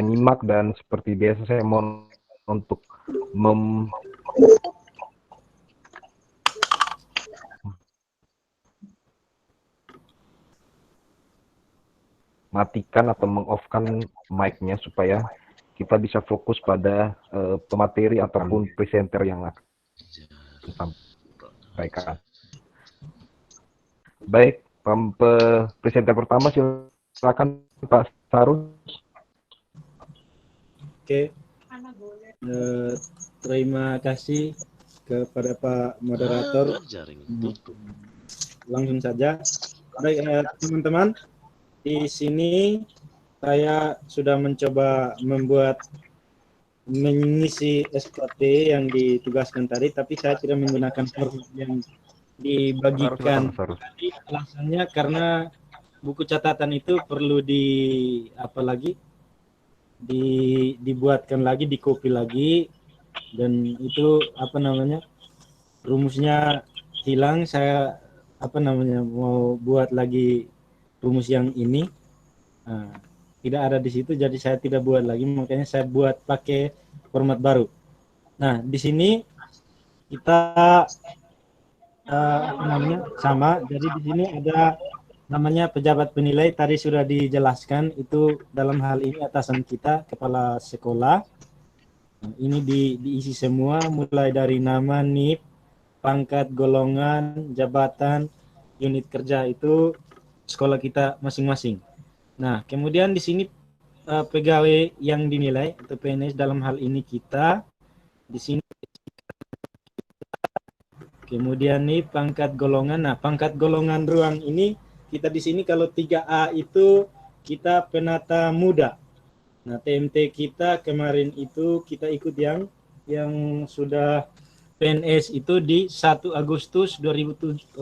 menyimak, dan seperti biasa saya mohon untuk matikan atau meng-off-kan mic-nya supaya kita bisa fokus pada pemateri ataupun presenter yang akan disampaikan. Baik, presenter pertama silakan Pak Sarus. Oke, terima kasih kepada Pak Moderator. Langsung saja. Baik, teman-teman, di sini saya sudah mencoba mengisi SKP yang ditugaskan tadi, tapi saya tidak menggunakan form yang dibagikan tadi. Alasannya karena buku catatan itu perlu dibuatkan lagi, dikopi lagi, dan itu rumusnya hilang. Saya mau buat lagi rumus yang ini, tidak ada di situ, jadi saya tidak buat lagi, makanya saya buat pakai format baru. Nah, di sini kita sama, jadi di sini ada namanya pejabat penilai, tadi sudah dijelaskan, itu dalam hal ini atasan kita, kepala sekolah. Nah, ini diisi semua, mulai dari nama, NIP, pangkat, golongan, jabatan, unit kerja, itu sekolah kita masing-masing. Nah, kemudian di sini pegawai yang dinilai atau PNS, dalam hal ini kita di sini. Kemudian nih pangkat golongan. Nah, pangkat golongan ruang ini kita di sini kalau 3A itu kita penata muda. Nah, TMT kita kemarin itu kita ikut yang sudah PNS itu di 1 Agustus 2018,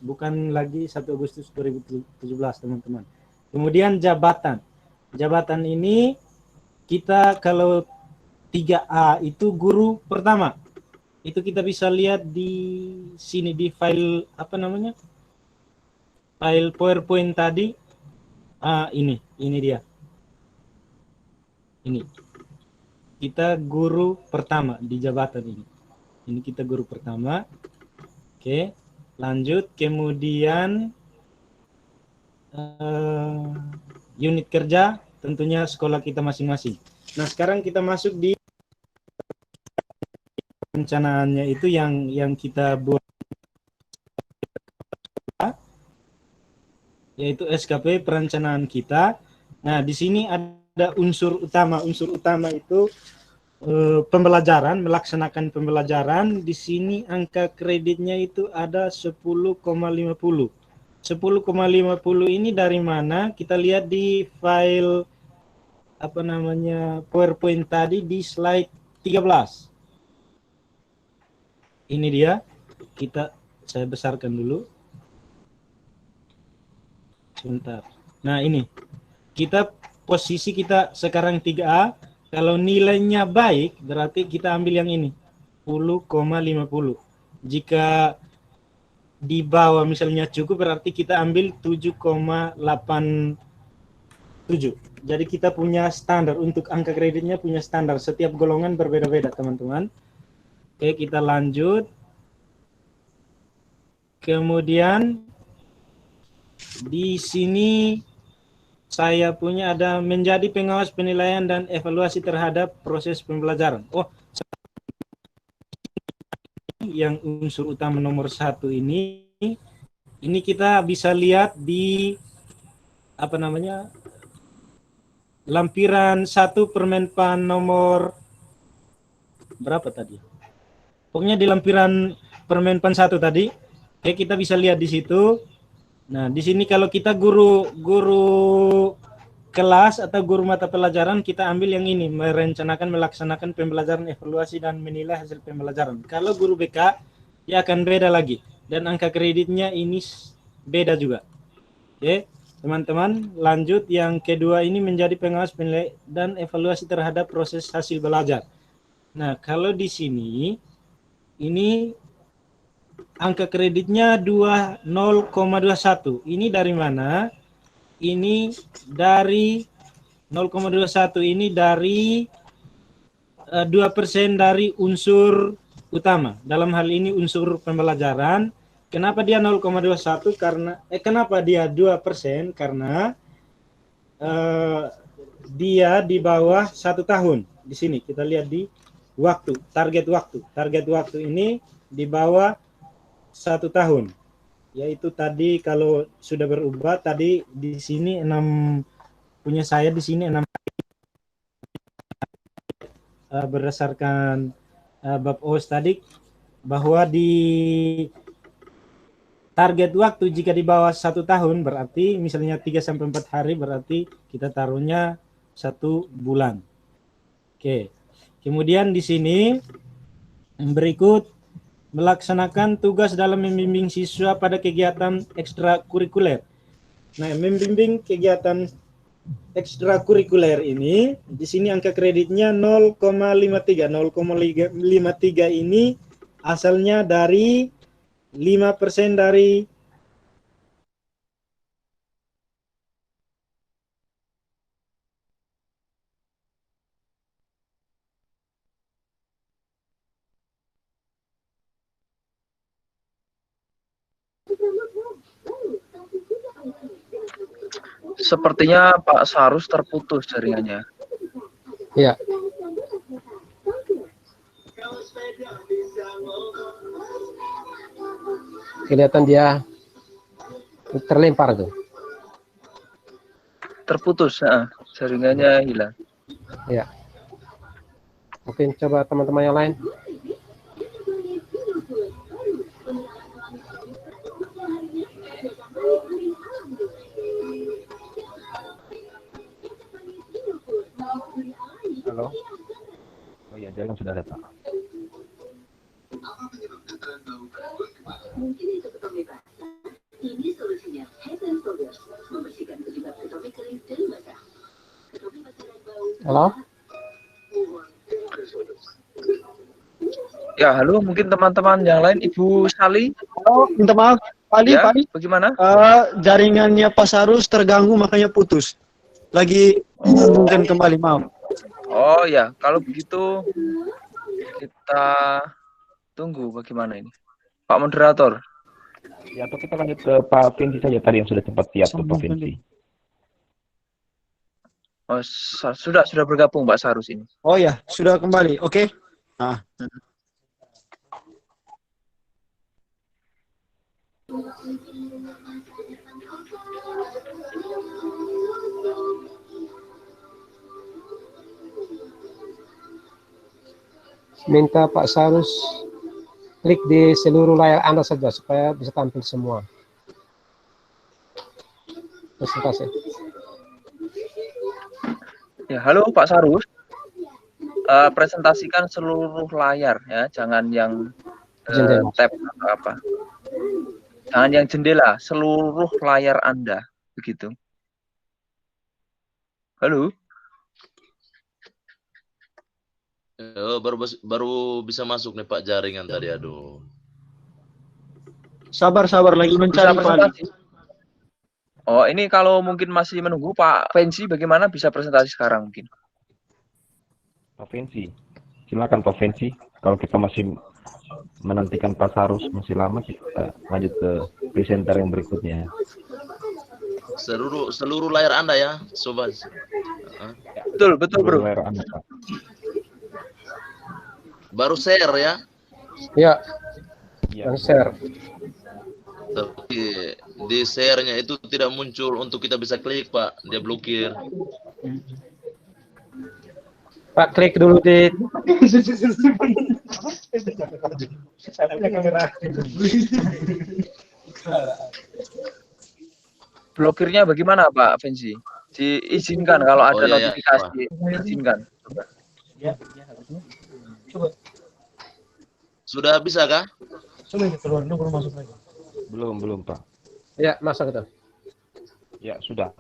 bukan lagi 1 Agustus 2017, teman-teman. Kemudian jabatan. Jabatan ini kita kalau 3A itu guru pertama. Itu kita bisa lihat di sini di file file PowerPoint tadi. Ini dia. Ini. Kita guru pertama di jabatan ini. Ini kita guru pertama. Oke, lanjut. Kemudian unit kerja tentunya sekolah kita masing-masing. Nah, sekarang kita masuk di perencanaannya, itu yang kita buat, yaitu SKP perencanaan kita. Nah, di sini ada unsur utama. Unsur utama itu pembelajaran, melaksanakan pembelajaran. Di sini angka kreditnya itu ada 10,50. 10,50 ini dari mana? Kita lihat di file PowerPoint tadi di slide 13. Ini dia. Saya besarkan dulu. Sebentar. Nah, ini. Posisi kita sekarang 3A. Kalau nilainya baik, berarti kita ambil yang ini. 10,50. Jika di bawah misalnya cukup, berarti kita ambil 7,87. Jadi kita punya standar. Untuk angka kreditnya punya standar. Setiap golongan berbeda-beda, teman-teman. Oke, kita lanjut. Kemudian di sini saya punya ada menjadi pengawas penilaian dan evaluasi terhadap proses pembelajaran. Yang unsur utama nomor 1 ini kita bisa lihat di lampiran 1 Permenpan nomor berapa tadi? Pokoknya di lampiran Permenpan 1 tadi, kita bisa lihat di situ. Nah, di sini kalau kita guru kelas atau guru mata pelajaran, kita ambil yang ini, merencanakan, melaksanakan pembelajaran, evaluasi, dan menilai hasil pembelajaran. Kalau guru BK, ya akan beda lagi. Dan angka kreditnya ini beda juga. Oke, teman-teman, lanjut. Yang kedua ini menjadi pengawas penilai dan evaluasi terhadap proses hasil belajar. Nah, kalau di sini, ini angka kreditnya 0,21. Ini dari mana? Ini dari 0,21 ini dari 2% dari unsur utama. Dalam hal ini unsur pembelajaran. Kenapa dia 0,21? Kenapa dia 2%? Karena dia di bawah 1 tahun. Di sini kita lihat di waktu, target waktu. Target waktu ini di bawah 1 tahun. Yaitu tadi kalau sudah berubah, tadi di sini 6, punya saya di sini 6 berdasarkan Bab OS tadi, bahwa di target waktu jika di bawah 1 tahun berarti misalnya 3-4 hari, berarti kita taruhnya 1 bulan. Oke. Kemudian di sini berikut melaksanakan tugas dalam membimbing siswa pada kegiatan ekstrakurikuler. Nah, membimbing kegiatan ekstrakurikuler ini di sini angka kreditnya 0,53. 0,53 ini asalnya dari 5% dari Sepertinya Pak Sarus terputus jaringannya. Iya. Kelihatan dia terlempar tuh. Terputus, jaringannya hilang. Iya. Mungkin coba teman-teman yang lain. Halo. Oh iya, jalan sudah datang. Ini solusinya Head and Shoulders, membersihkan penyebab ketomik kering dan basah. Ketomik pacaran bau. Halo. Ya, halo, mungkin teman-teman yang lain, Ibu Sali. Halo, minta maaf, Pak Ali, Ya, Pak Ali. bagaimana? Jaringannya Pak Sarus terganggu makanya putus. Lagi menghubungkan kembali, maaf. Oh ya, kalau begitu kita tunggu bagaimana ini, Pak Moderator. Ya, atau kita lanjut ke Pak Vinci saja tadi yang sudah cepat siap tuh, Pak Vinci. Oh, sudah bergabung Pak Sarus ini. Oh ya, sudah kembali. Oke. Nah. Minta Pak Sarus klik di seluruh layar Anda saja supaya bisa tampil semua. Presentasi. Ya, halo Pak Sarus. Presentasikan seluruh layar ya, jangan yang tab atau apa. Jangan yang jendela, seluruh layar Anda, begitu. Halo. Baru bisa masuk nih Pak, jaringan tadi, aduh. Sabar lagi mencari Pak Ali. Oh, ini kalau mungkin masih menunggu Pak Vinci, bagaimana bisa presentasi sekarang mungkin? Pak Vinci, silakan Pak Vinci. Kalau kita masih menantikan Pak Sarus masih lama, kita lanjut ke presenter yang berikutnya. Seluruh layar Anda ya, sobat. Betul Bro. Layar Anda, Pak. Baru share ya? Ya. Ya. Yang share. Tapi di share-nya itu tidak muncul untuk kita bisa klik, Pak. Dia blokir. Pak, klik dulu di Blokirnya bagaimana Pak Vinci? Diizinkan kalau ada notifikasi, izinkan. Sudah bisa kah? Keluar dulu baru masuk lagi. Belum Pak. ya, masuk itu. Ya, sudah.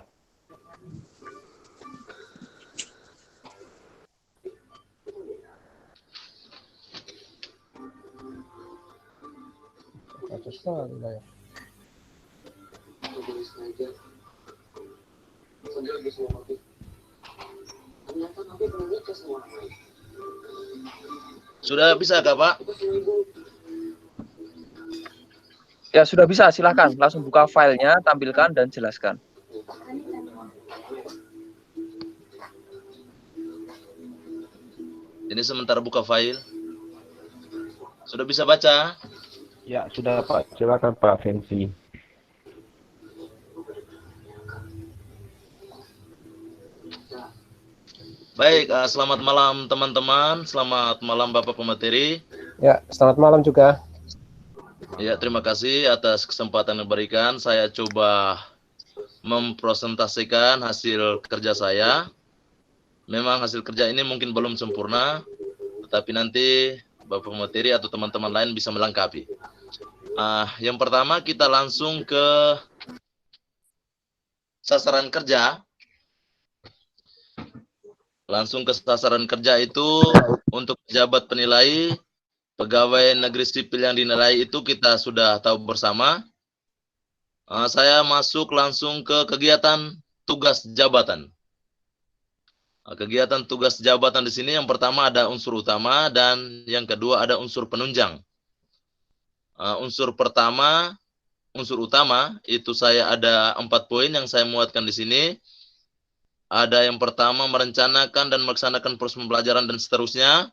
Sudah bisa kah, Pak? Ya sudah bisa, silakan langsung buka filenya, tampilkan dan jelaskan. Ini sementara buka file. Sudah bisa baca? Ya, sudah Pak. Silakan Pak Fensi. Baik, selamat malam teman-teman. Selamat malam Bapak Pemateri. Ya, selamat malam juga. Ya, terima kasih atas kesempatan yang diberikan. Saya coba mempresentasikan hasil kerja saya. Memang hasil kerja ini mungkin belum sempurna, tetapi nanti Bapak Pemateri atau teman-teman lain bisa melengkapi. Yang pertama kita langsung ke sasaran kerja. Langsung ke sasaran kerja itu untuk pejabat penilai, pegawai negeri sipil yang dinilai itu kita sudah tahu bersama. Saya masuk langsung ke kegiatan tugas jabatan. Kegiatan tugas jabatan di sini yang pertama ada unsur utama dan yang kedua ada unsur penunjang. Unsur pertama, unsur utama itu saya ada 4 poin yang saya muatkan di sini. Ada yang pertama merencanakan dan melaksanakan proses pembelajaran dan seterusnya.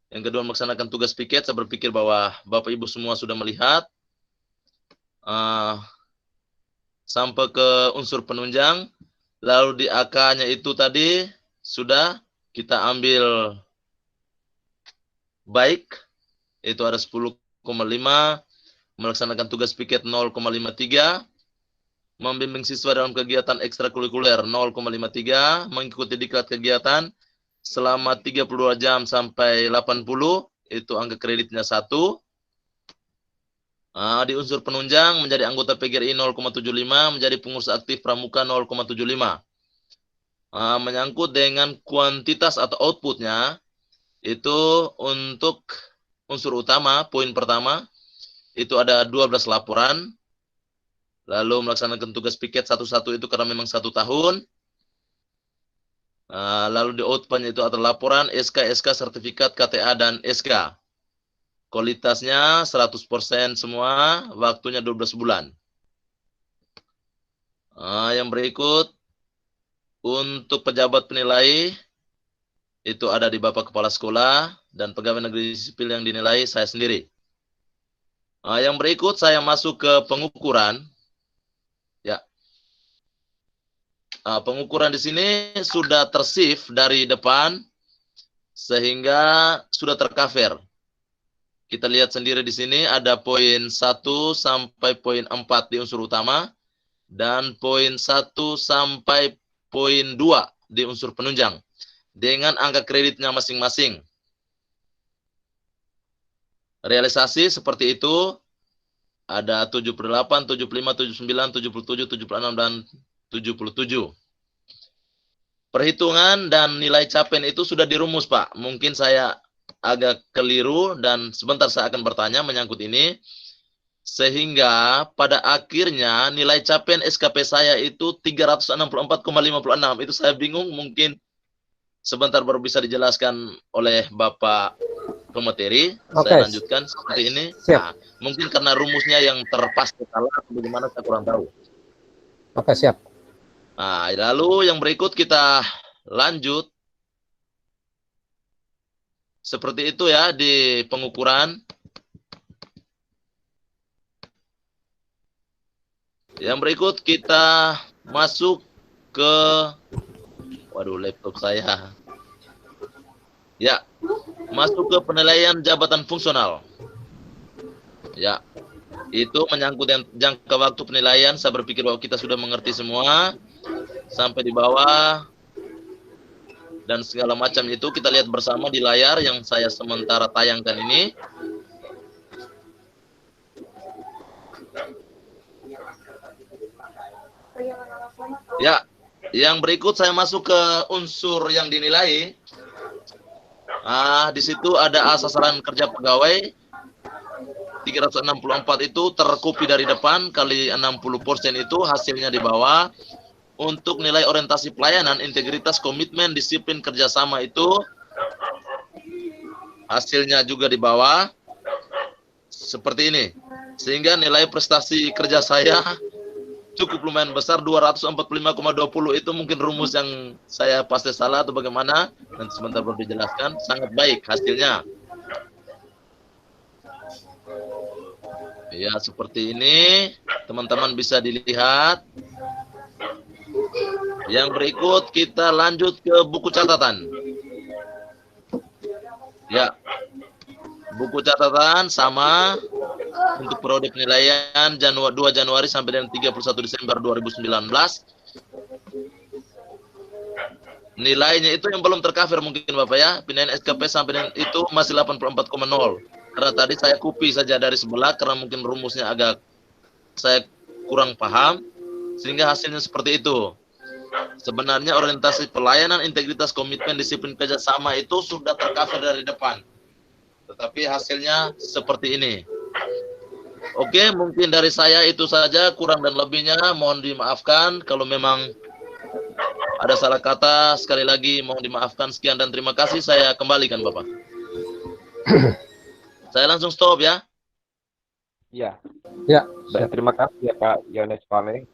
Yang kedua melaksanakan tugas piket. Saya berpikir bahwa Bapak Ibu semua sudah melihat. Sampai ke unsur penunjang. Lalu di AK-nya itu tadi sudah kita ambil baik. Itu ada 10,5. Melaksanakan tugas piket 0,53. Membimbing siswa dalam kegiatan ekstrakurikuler 0,53, mengikuti diklat kegiatan selama 32 jam sampai 80, itu angka kreditnya 1. Di unsur penunjang menjadi anggota PGRI 0,75, menjadi pengurus aktif pramuka 0,75. Menyangkut dengan kuantitas atau outputnya, itu untuk unsur utama, poin pertama, itu ada 12 laporan. Lalu melaksanakan tugas piket satu-satu itu karena memang 1 tahun. Lalu di outputnya itu ada laporan, SK, sertifikat, KTA, dan SK. Kualitasnya 100% semua, waktunya 12 bulan. Yang berikut, untuk pejabat penilai, itu ada di Bapak Kepala Sekolah, dan pegawai negeri sipil yang dinilai saya sendiri. Yang berikut, saya masuk ke pengukuran. Ya, pengukuran di sini sudah tersif dari depan sehingga sudah tercover. Kita lihat sendiri di sini ada poin 1 sampai poin 4 di unsur utama dan poin 1 sampai poin 2 di unsur penunjang dengan angka kreditnya masing-masing. Realisasi seperti itu. Ada 78, 75, 79, 77, 76, dan 77. Perhitungan dan nilai capaian itu sudah dirumus, Pak. Mungkin saya agak keliru dan sebentar saya akan bertanya menyangkut ini. Sehingga pada akhirnya nilai capaian SKP saya itu 364,56. Itu saya bingung, mungkin sebentar baru bisa dijelaskan oleh Bapak Pemateri. Saya lanjutkan seperti ini. Nah, mungkin karena rumusnya yang terpasti salah, bagaimana saya kurang tahu. Oke, siap. Nah, lalu yang berikut kita lanjut. Seperti itu ya di pengukuran. Yang berikut kita masuk ke, waduh laptop saya. Ya, masuk ke penilaian jabatan fungsional. Ya, itu menyangkut yang jangka waktu penilaian. Saya berpikir bahwa kita sudah mengerti semua. Sampai di bawah. Dan segala macam itu kita lihat bersama di layar yang saya sementara tayangkan ini. Ya, yang berikut saya masuk ke unsur yang dinilai. Di situ ada sasaran kerja pegawai 364 itu terkopi dari depan kali 60% itu hasilnya di bawah. untuk nilai orientasi pelayanan, integritas, komitmen, disiplin, kerjasama itu hasilnya juga di bawah seperti ini. Sehingga nilai prestasi kerja saya cukup lumayan besar, 245,20 itu mungkin rumus yang saya pasti salah atau bagaimana, nanti sebentar baru dijelaskan. Sangat baik hasilnya. Ya, seperti ini. Teman-teman bisa dilihat. Yang berikut kita lanjut ke buku catatan. Ya. Buku catatan sama untuk periode penilaian 2 Januari sampai dengan 31 Desember 2019. Nilainya itu yang belum tercover mungkin Bapak ya. Penilaian SKP sampai dengan itu masih 84,0. Karena tadi saya copy saja dari sebelah karena mungkin rumusnya agak saya kurang paham sehingga hasilnya seperti itu. Sebenarnya orientasi pelayanan, integritas, komitmen, disiplin, kerjasama itu sudah tercover dari depan. Tetapi hasilnya seperti ini. Oke, mungkin dari saya itu saja, kurang dan lebihnya mohon dimaafkan. Kalau memang ada salah kata, sekali lagi mohon dimaafkan. Sekian dan terima kasih. Saya kembalikan Bapak. Saya langsung stop ya. Ya. Ya. Dan terima kasih ya Pak Yohanes Pale.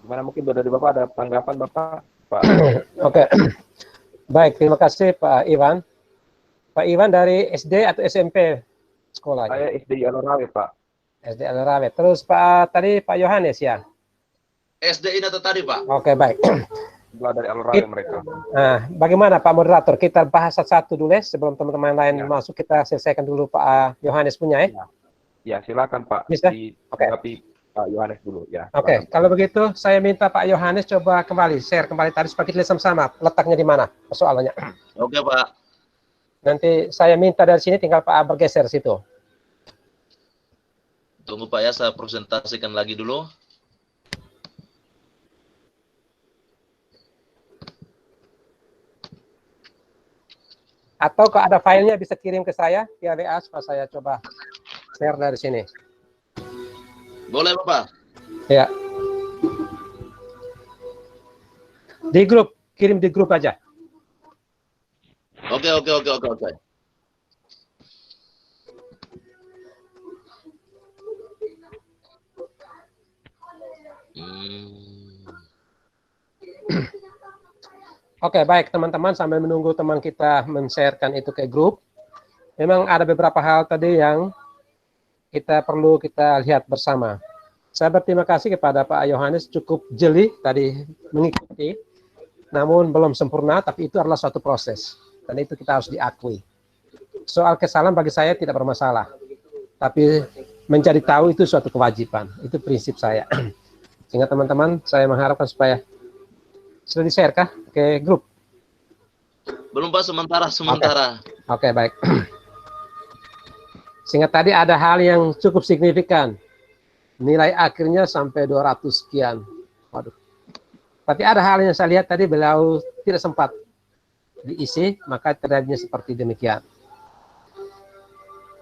Gimana mungkin dari Bapak ada tanggapan Bapak? Pak. Oke. Baik, terima kasih Pak Iwan. Pak Iwan dari SD atau SMP sekolah? Saya SD Alorawe Pak. SD Alorawe. Terus tadi Pak Yohanes ya? SD ini atau tadi Pak? Oke, baik. Dari Alorawe mereka. Nah, bagaimana Pak Moderator? Kita bahas satu-satu dulu sebelum teman-teman lain masuk. Kita selesaikan dulu Pak Yohanes punya ya. Ya, silakan Pak. Bisa? Ditanggapi Pak Yohanes dulu ya. Oke, kalau begitu saya minta Pak Yohanes coba kembali share kembali tadi supaya kita lihat sama-sama letaknya di mana persoalannya. Oke Pak. Nanti saya minta dari sini tinggal Pak bergeser situ. Tunggu Pak ya, saya presentasikan lagi dulu. Atau kalau ada filenya bisa kirim ke saya via WA supaya saya coba share dari sini. Boleh Bapak? Ya. Di grup, kirim di grup aja. Oke. Oke, baik teman-teman, sambil menunggu teman kita men-sharekan itu ke grup. Memang ada beberapa hal tadi yang perlu kita lihat bersama. Saya berterima kasih kepada Pak Yohanes, cukup jeli tadi mengikuti, namun belum sempurna, tapi itu adalah suatu proses. Dan itu kita harus diakui. Soal kesalahan bagi saya tidak bermasalah. Tapi mencari tahu itu suatu kewajiban. Itu prinsip saya. Sehingga teman-teman, saya mengharapkan supaya sudah di-share kah ke grup? Belum Pak, sementara. Oke, baik. Sehingga tadi ada hal yang cukup signifikan. Nilai akhirnya sampai 200 sekian. Waduh. Tapi ada hal yang saya lihat tadi beliau tidak sempat diisi, maka terjadinya seperti demikian.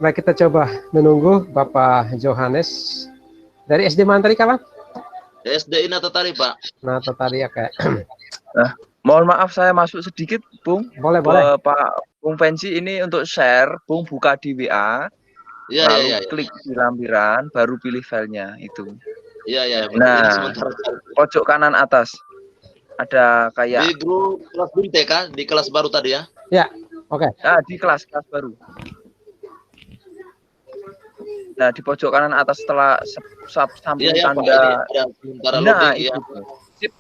Baik, kita coba menunggu Bapak Yohanes. Dari SD mana tadi kawan? SD ini atau tadi Pak? Nah, tadi ya kayak. Nah, mohon maaf saya masuk sedikit, Bung. Boleh. Pak Bung Pensi ini untuk share, Bung buka di WA. Lalu klik di lampiran, baru pilih filenya itu. Iya. Nah, pojok kanan atas ada kayak di grup kelas BTK di kelas baru tadi ya? Ya, oke. Nah, di kelas baru. Nah, di pojok kanan atas setelah samping tanda. Nah, itu. Sip.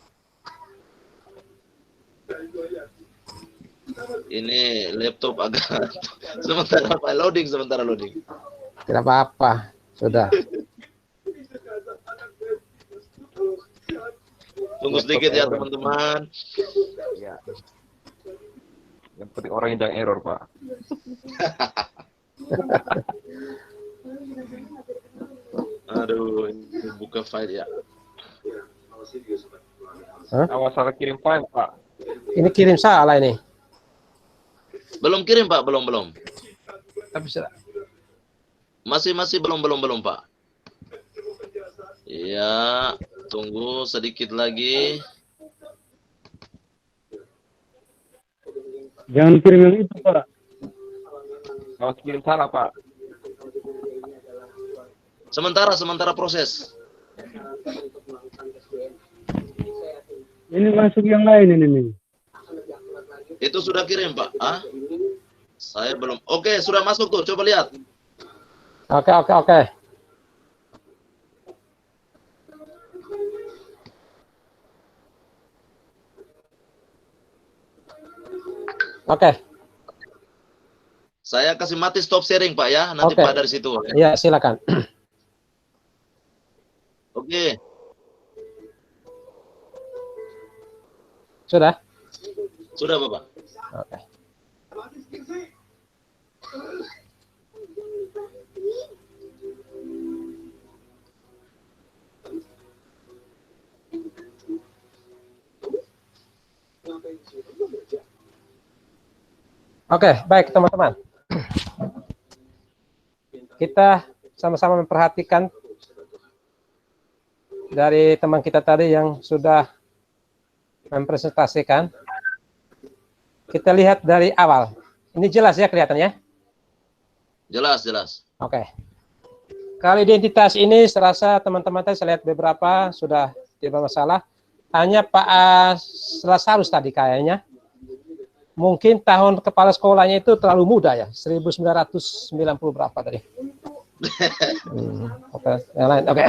Ini laptop agak sementara loading. Tidak apa-apa, sudah. Tunggu sedikit ya teman-teman. Ya. Yang penting orang yang error Pak. Aduh, ini buka file ya. Awas salah kirim file Pak. Ini kirim salah ini. Belum kirim Pak, belum. Tapi sudah. Masih belum Pak. Ya, tunggu sedikit lagi. Jangan kirim yang itu, Pak. Awas kirim salah, Pak. Sementara proses. Ini masuk yang lain ini nih. Itu sudah kirim, Pak. Ah? Saya belum. Oke, sudah masuk tuh. Coba lihat. Oke, oke, oke. Oke, Saya kasih mati stop sharing, Pak ya. Nanti Oke. Pak dari situ. ya silakan. Oke. Sudah? Sudah, Bapak. Oke. Oke, baik teman-teman. Kita sama-sama memperhatikan dari teman kita tadi yang sudah mempresentasikan. Kita lihat dari awal. Ini jelas ya kelihatannya? Jelas, jelas. Oke. Kalau identitas ini serasa teman-teman tadi saya lihat beberapa sudah tidak masalah. Hanya Pak Lazarus tadi kayaknya. Mungkin tahun kepala sekolahnya itu terlalu muda ya, 1990 berapa tadi. Oke, yang lain. Oke.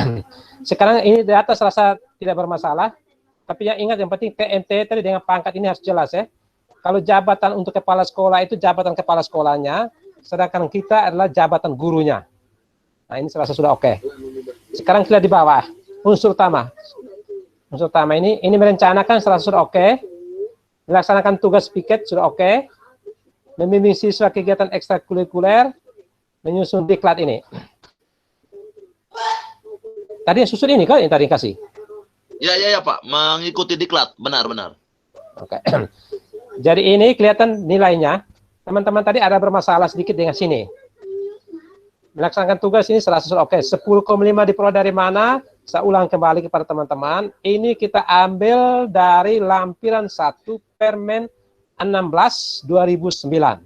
Sekarang ini di atas rasa tidak bermasalah, tapi yang ingat yang penting TMT tadi dengan pangkat ini harus jelas ya. Kalau jabatan untuk kepala sekolah itu jabatan kepala sekolahnya, sedangkan kita adalah jabatan gurunya. Nah, ini serasa sudah oke. Sekarang kita di bawah, unsur utama. Unsur utama ini merencanakan serasa sudah oke. Melaksanakan tugas piket sudah oke. Membimbing siswa kegiatan ekstrakurikuler, menyusun diklat ini. Tadi yang susun ini kan yang tadi kasih. Ya, Pak. Mengikuti diklat. Benar. Oke. Jadi ini kelihatan nilainya. Teman-teman tadi ada bermasalah sedikit dengan sini. Melaksanakan tugas ini serasa sudah oke. 10,5 diperoleh dari mana? Saya ulang kembali kepada teman-teman. Ini kita ambil dari lampiran 1 Permen 16 2009.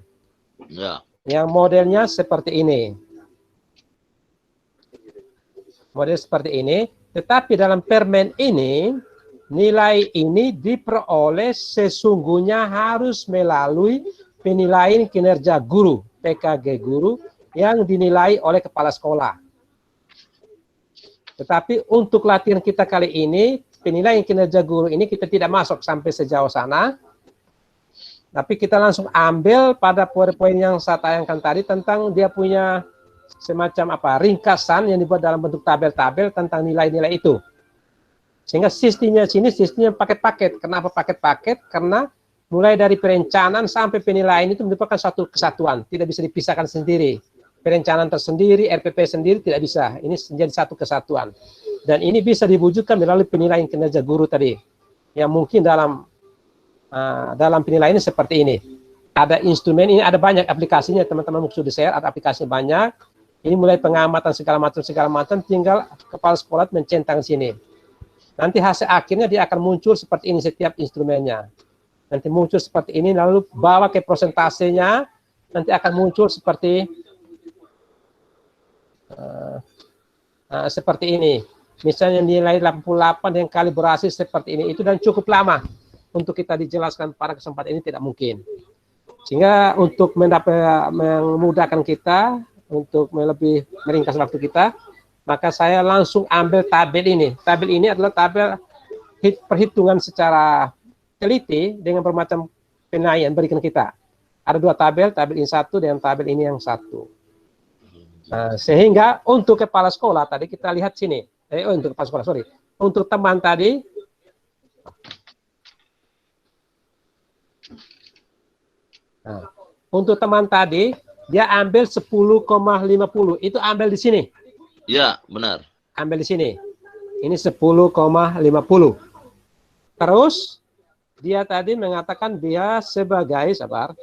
Ya. Yang modelnya seperti ini. Model seperti ini. Tetapi dalam permen ini, nilai ini diperoleh sesungguhnya harus melalui penilaian kinerja guru, PKG guru, yang dinilai oleh kepala sekolah. Tetapi untuk latihan kita kali ini, penilaian kinerja guru ini kita tidak masuk sampai sejauh sana. Tapi kita langsung ambil pada poin-poin yang saya tayangkan tadi tentang dia punya semacam ringkasan yang dibuat dalam bentuk tabel-tabel tentang nilai-nilai itu. Sehingga sistemnya sini sistemnya paket-paket. Kenapa paket-paket? Karena mulai dari perencanaan sampai penilaian itu merupakan satu kesatuan, tidak bisa dipisahkan sendiri. Perencanaan tersendiri, RPP sendiri tidak bisa. Ini menjadi satu kesatuan. Dan ini bisa diwujudkan melalui penilaian kinerja guru tadi. Yang mungkin dalam penilaian ini seperti ini. Ada instrumen, ini ada banyak aplikasinya, teman-teman mungkin sudah share, ada aplikasinya banyak. Ini mulai pengamatan segala macam, tinggal kepala sekolah mencentang sini. Nanti hasil akhirnya dia akan muncul seperti ini setiap instrumennya. Nanti muncul seperti ini, lalu bawa ke prosentasenya, nanti akan muncul seperti ini. Misalnya nilai 88 yang kalibrasi seperti ini, itu dan cukup lama untuk kita dijelaskan pada kesempatan ini tidak mungkin. Sehingga untuk memudahkan kita, untuk lebih meringkas waktu kita, maka saya langsung ambil tabel ini. Tabel ini adalah tabel perhitungan secara teliti dengan bermacam penilaian berikan kita. Ada dua tabel ini satu dan tabel ini yang satu. Nah, sehingga untuk kepala sekolah tadi kita lihat sini. Untuk kepala sekolah, sorry. Untuk teman tadi, nah, untuk teman tadi dia ambil 10,50. Itu ambil di sini. Ya, benar. Ambil di sini. Ini 10,50. Terus dia tadi mengatakan dia sebagai sabar.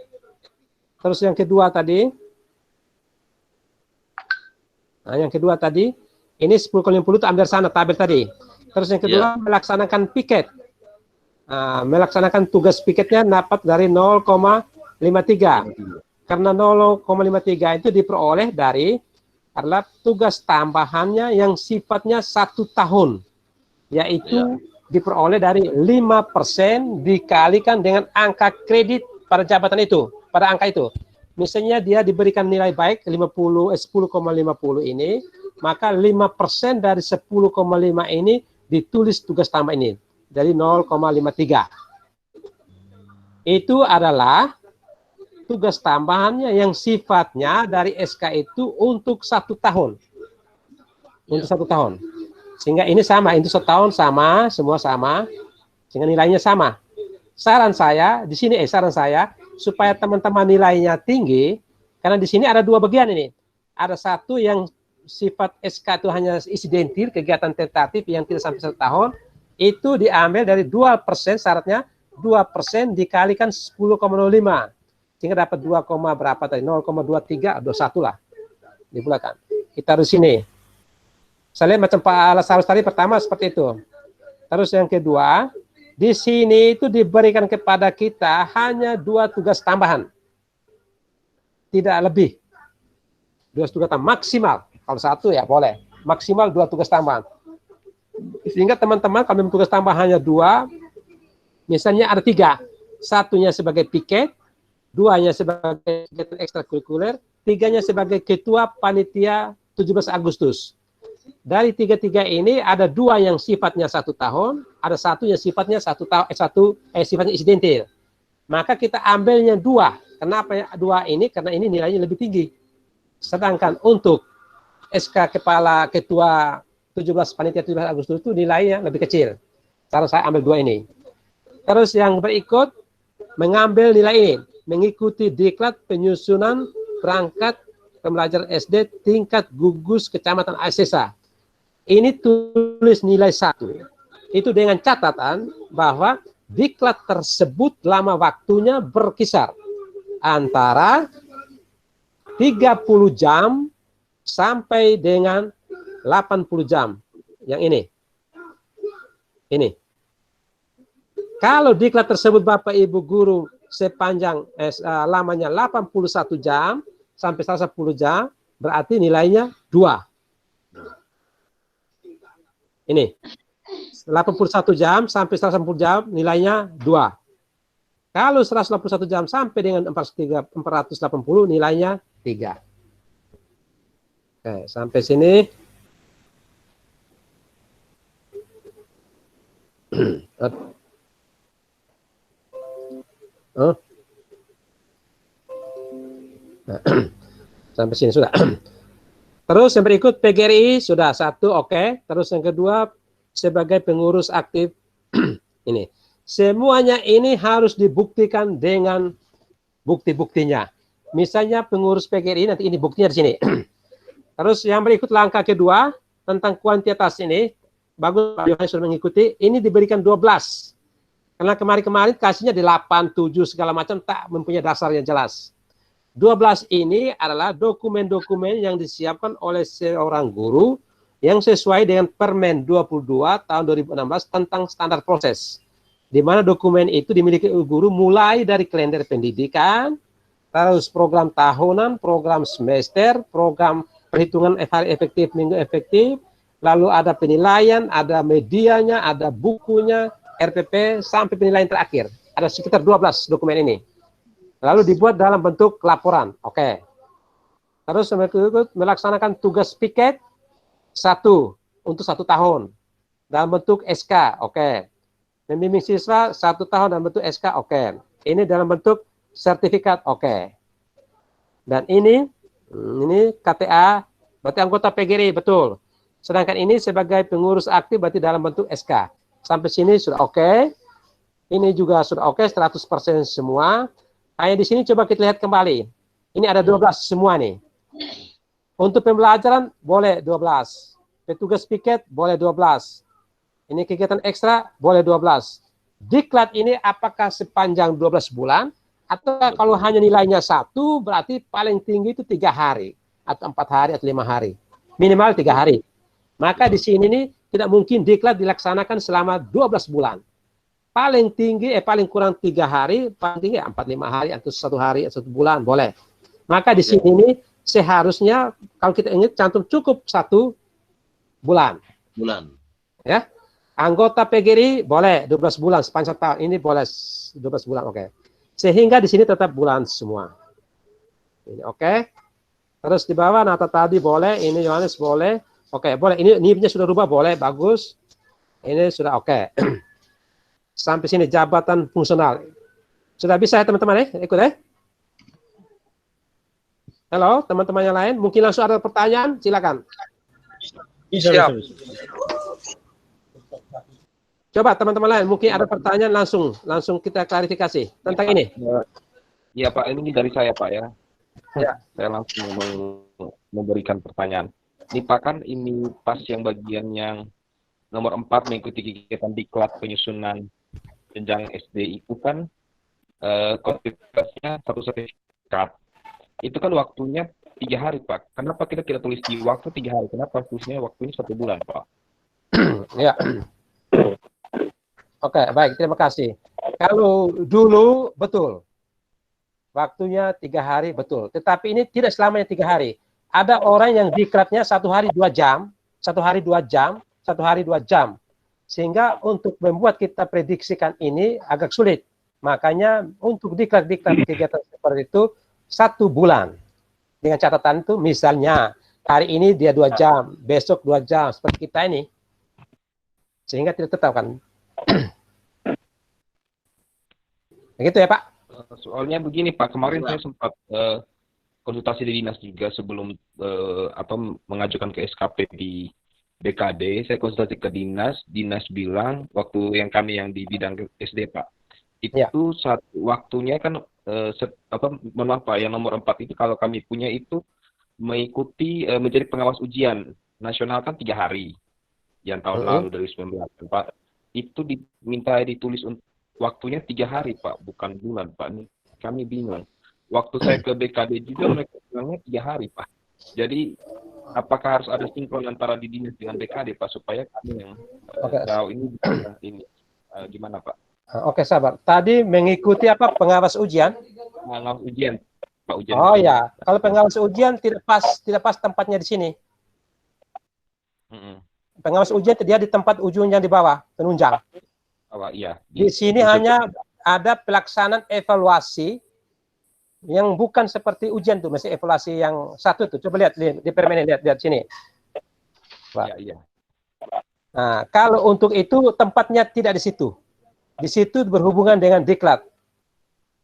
Terus yang kedua tadi. Nah, yang kedua tadi Ini 10,50 itu ambil sana tabel tadi. Terus yang kedua melaksanakan piket. Melaksanakan tugas piketnya dapat dari 0,53. Karena 0,53 itu diperoleh dari adalah tugas tambahannya yang sifatnya 1 tahun, yaitu diperoleh dari 5% dikalikan dengan angka kredit pada jabatan itu, pada angka itu. Misalnya dia diberikan nilai baik 10,50 ini, maka 5% dari 10,5 ini ditulis tugas tambah ini dari 0,53. Itu adalah tugas tambahannya yang sifatnya dari SK itu untuk 1 tahun. Untuk 1 tahun. Sehingga ini sama, itu setahun sama, semua sama, sehingga nilainya sama. Saran saya, di sini saran saya, supaya teman-teman nilainya tinggi, karena di sini ada 2 bagian ini. Ada satu yang sifat SK itu hanya insidentil, kegiatan tentatif yang tidak sampai 1 tahun, itu diambil dari 2%, syaratnya 2% dikalikan 10,05. Sehingga dapat 2, berapa tadi? 0,23, 21 lah. Dibulakan. Kita harus sini. Saya lihat macam Pak Lasarus tadi pertama seperti itu. Terus yang kedua, di sini itu diberikan kepada kita hanya 2 tugas tambahan. Tidak lebih. 2 tugas tambahan maksimal. Kalau 1 ya boleh. Maksimal 2 tugas tambahan. Sehingga teman-teman kalau tugas tambahannya 2, misalnya ada 3. Satunya sebagai piket, 2-nya sebagai kegiatan ekstrakurikuler, 3-nya sebagai ketua panitia 17 Agustus. Dari 3 ini ada 2 yang sifatnya 1 tahun, ada 1 yang sifatnya sifatnya insidentil. Maka kita ambilnya 2. Kenapa 2 ini? Karena ini nilainya lebih tinggi. Sedangkan untuk SK kepala ketua 17 panitia 17 Agustus itu nilainya lebih kecil. Cara saya ambil 2 ini. Terus yang berikut mengambil nilai ini. Mengikuti diklat penyusunan perangkat pembelajaran SD tingkat gugus kecamatan Asesa. Ini tulis nilai 1. Itu dengan catatan bahwa diklat tersebut lama waktunya berkisar antara 30 jam sampai dengan 80 jam. Yang ini. Ini. Kalau diklat tersebut Bapak Ibu guru sepanjang lamanya 81 jam sampai 110 jam, berarti nilainya 2. Ini 81 jam sampai 110 jam nilainya 2. Kalau 181 jam sampai dengan 480 nilainya 3. Oke, sampai sini. Sampai sini sudah. Terus yang berikut PGRI sudah 1, oke. Terus yang kedua sebagai pengurus aktif ini. Semuanya ini harus dibuktikan dengan bukti-buktinya. Misalnya pengurus PGRI nanti ini buktinya di sini. Terus yang berikut langkah kedua tentang kuantitas ini bagus Pak Yohanes sudah mengikuti. Ini diberikan 12. Karena kemarin-kemarin kasihnya di 8, 7 segala macam tak mempunyai dasar yang jelas. 12 ini adalah dokumen-dokumen yang disiapkan oleh seorang guru yang sesuai dengan Permen 22 tahun 2016 tentang standar proses. Di mana dokumen itu dimiliki guru mulai dari kalender pendidikan, terus program tahunan, program semester, program perhitungan hari efektif, minggu efektif, lalu ada penilaian, ada medianya, ada bukunya, RPP, sampai penilaian terakhir. Ada sekitar 12 dokumen ini. Lalu dibuat dalam bentuk laporan. Oke. Terus melaksanakan tugas piket 1 untuk 1 tahun. Dalam bentuk SK. Oke. Membimbing siswa 1 tahun dalam bentuk SK. Oke. Ini dalam bentuk sertifikat. Oke. Dan ini KTA, berarti anggota PGRI, betul. Sedangkan ini sebagai pengurus aktif berarti dalam bentuk SK. Sampai sini sudah oke. Ini juga sudah oke, 100% semua. Hanya di sini coba kita lihat kembali. Ini ada 12 semua nih. Untuk pembelajaran boleh 12. Petugas piket boleh 12. Ini kegiatan ekstra boleh 12. Diklat ini apakah sepanjang 12 bulan atau kalau hanya nilainya 1 berarti paling tinggi itu 3 hari atau 4 hari atau 5 hari. Minimal 3 hari. Maka di sini nih tidak mungkin diklat dilaksanakan selama 12 bulan. Paling tinggi, paling kurang 3 hari, paling tinggi 4-5 hari, atau 1 hari, 1 bulan, boleh. Maka di sini nih seharusnya kalau kita ingat cantum cukup 1 bulan. Ya. Anggota PGRI boleh 12 bulan sepanjang tahun ini boleh 12 bulan, oke. Sehingga di sini tetap bulan semua. Ini oke. Terus di bawah Nata tadi boleh, ini Yohanes boleh. Oke, boleh. Ini NIP-nya sudah rubah, boleh, bagus. Ini sudah oke. Sampai sini jabatan fungsional. Sudah bisa ya teman-teman ya? Ikut ya? Halo, teman-teman yang lain. Mungkin langsung ada pertanyaan, silakan. Siap. Coba teman-teman lain, mungkin ada pertanyaan langsung kita klarifikasi tentang ini. Iya Pak, ini dari saya Pak ya. Ya. Saya langsung memberikan pertanyaan. Ini Pak, kan ini pas yang bagian yang nomor 4 mengikuti kegiatan diklat penyusunan jenjang SD itu kan kualitasnya 1 sertifikat. Itu kan waktunya 3 hari Pak. Kenapa kita tidak tulis di waktu 3 hari? Kenapa tulisnya waktunya 1 bulan Pak? Ya. Oke, baik, terima kasih. Kalau dulu betul. Waktunya 3 hari betul. Tetapi ini tidak selamanya 3 hari. Ada orang yang diklatnya 1 hari 2 jam, 1 hari 2 jam, 1 hari 2 jam. Sehingga untuk membuat kita prediksikan ini agak sulit. Makanya untuk diklat-diklat kegiatan seperti itu 1 bulan. Dengan catatan itu misalnya hari ini dia 2 jam, besok 2 jam, seperti kita ini. Sehingga tidak tetap kan. Begitu ya Pak? Soalnya begini Pak, kemarin saya sempat konsultasi di dinas juga sebelum mengajukan ke SKP di BKD. Saya konsultasi ke dinas bilang waktu yang kami yang di bidang SD Pak, itu waktunya kan mohon maaf Pak, yang nomor 4 itu kalau kami punya itu mengikuti menjadi pengawas ujian nasional kan 3 hari yang tahun lalu dari 19 Pak, itu diminta ditulis waktunya 3 hari Pak, bukan bulan Pak. Ini kami bingung. Waktu saya ke BKD juga mereka bilangnya 3 hari Pak. Jadi apakah harus ada sinkron antara di dinas dengan BKD Pak supaya kami yang tahu ini gimana Pak? Oke, sabar. Tadi mengikuti apa pengawas ujian? Pengawas ujian Pak, ujian. Oh ya, kalau pengawas ujian tidak pas tempatnya di sini. Pengawas ujian dia di tempat ujung yang di bawah, penunjang. Iya. Di sini hanya ada pelaksanaan evaluasi yang bukan seperti ujian tuh, masih evaluasi yang satu tuh. Coba lihat di permen, lihat sini. Iya. Nah, kalau untuk itu tempatnya tidak di situ. Di situ berhubungan dengan diklat.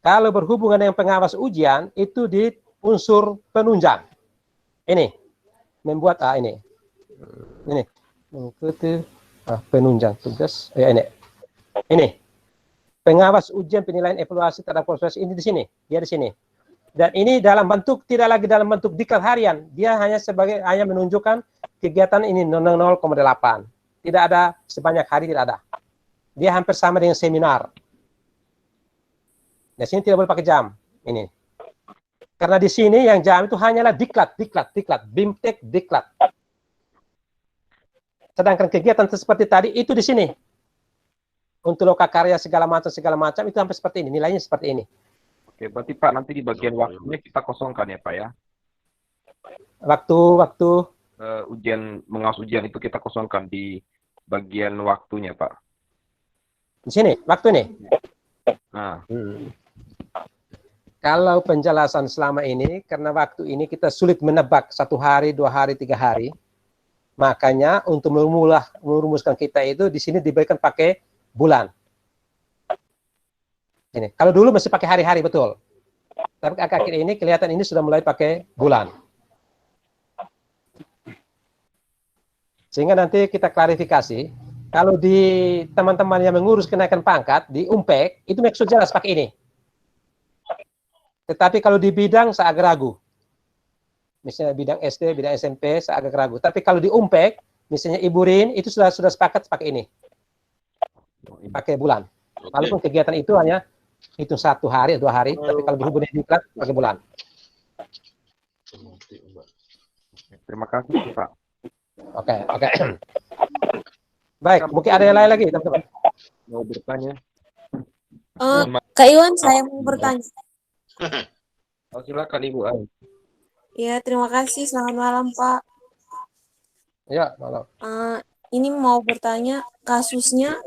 Kalau berhubungan dengan pengawas ujian itu di unsur penunjang. Ini membuat ini mengikuti penunjang tugas. Ini pengawas ujian penilaian evaluasi terhadap proses ini di sini, dia di sini. Dan ini dalam bentuk tidak lagi dalam bentuk diklat harian, dia hanya menunjukkan kegiatan ini 0,8. Tidak ada sebanyak hari, tidak ada. Dia hampir sama dengan seminar. Di sini tidak boleh pakai jam ini. Karena di sini yang jam itu hanyalah diklat, BIMTEK diklat. Sedangkan kegiatan seperti tadi itu di sini. Untuk lokakarya segala macam itu hampir seperti ini, nilainya seperti ini. Oke, berarti Pak nanti di bagian waktunya kita kosongkan ya Pak ya? Waktu mengawas ujian itu kita kosongkan di bagian waktunya Pak. Di sini, waktu nih. Nah. Kalau penjelasan selama ini, karena waktu ini kita sulit menebak 1 hari, 2 hari, 3 hari, makanya untuk merumuskan kita itu di sini diberikan pakai bulan. Ini. Kalau dulu masih pakai hari-hari betul. Tapi akhir-akhir ini kelihatan ini sudah mulai pakai bulan. Sehingga nanti kita klarifikasi. Kalau di teman-teman yang mengurus kenaikan pangkat di UMPEK itu maksud jelas pakai ini. Tetapi kalau di bidang saya agak ragu. Misalnya bidang SD, bidang SMP saya agak ragu. Tapi kalau di UMPEK, misalnya Ibu Rin itu sudah sepakat pakai ini. Pakai bulan. Walaupun kegiatan itu hanya hitung 1 hari, 2 hari, tapi kalau berhubungan dengan diklat pakai bulan. Terima kasih Pak. Oke, oke. Baik, mungkin ada yang lain lagi, teman-teman. Mau bertanya? Kak Iwan, saya mau bertanya. Oh, silakan Ibu Ai. Ya, terima kasih. Selamat malam, Pak. Ya, malam. Ini mau bertanya, kasusnya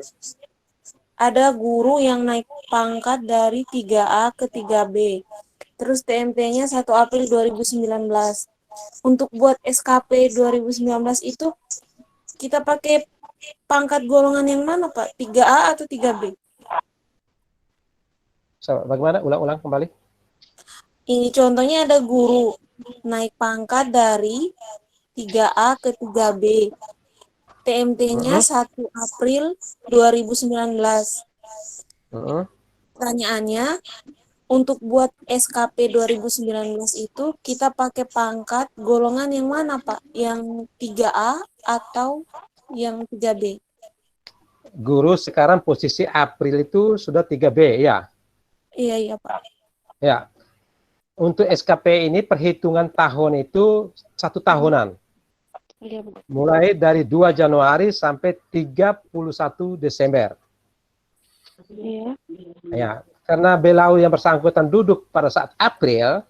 ada guru yang naik pangkat dari 3A ke 3B. Terus TMT-nya 1 April 2019. Untuk buat SKP 2019 itu kita pakai pangkat golongan yang mana, Pak? 3A atau 3B? So, bagaimana? Ulang-ulang kembali. Ini contohnya ada guru naik pangkat dari 3A ke 3B. TMT-nya 1 April 2019. Pertanyaannya, untuk buat SKP 2019 itu kita pakai pangkat golongan yang mana, Pak? Yang 3A atau yang 3B? Guru sekarang posisi April itu sudah 3B, ya? Iya, Pak. Ya. Untuk SKP ini perhitungan tahun itu 1 tahunan. Iya, Pak. Mulai dari 2 Januari sampai 31 Desember. Iya. Ya, karena beliau yang bersangkutan duduk pada saat April,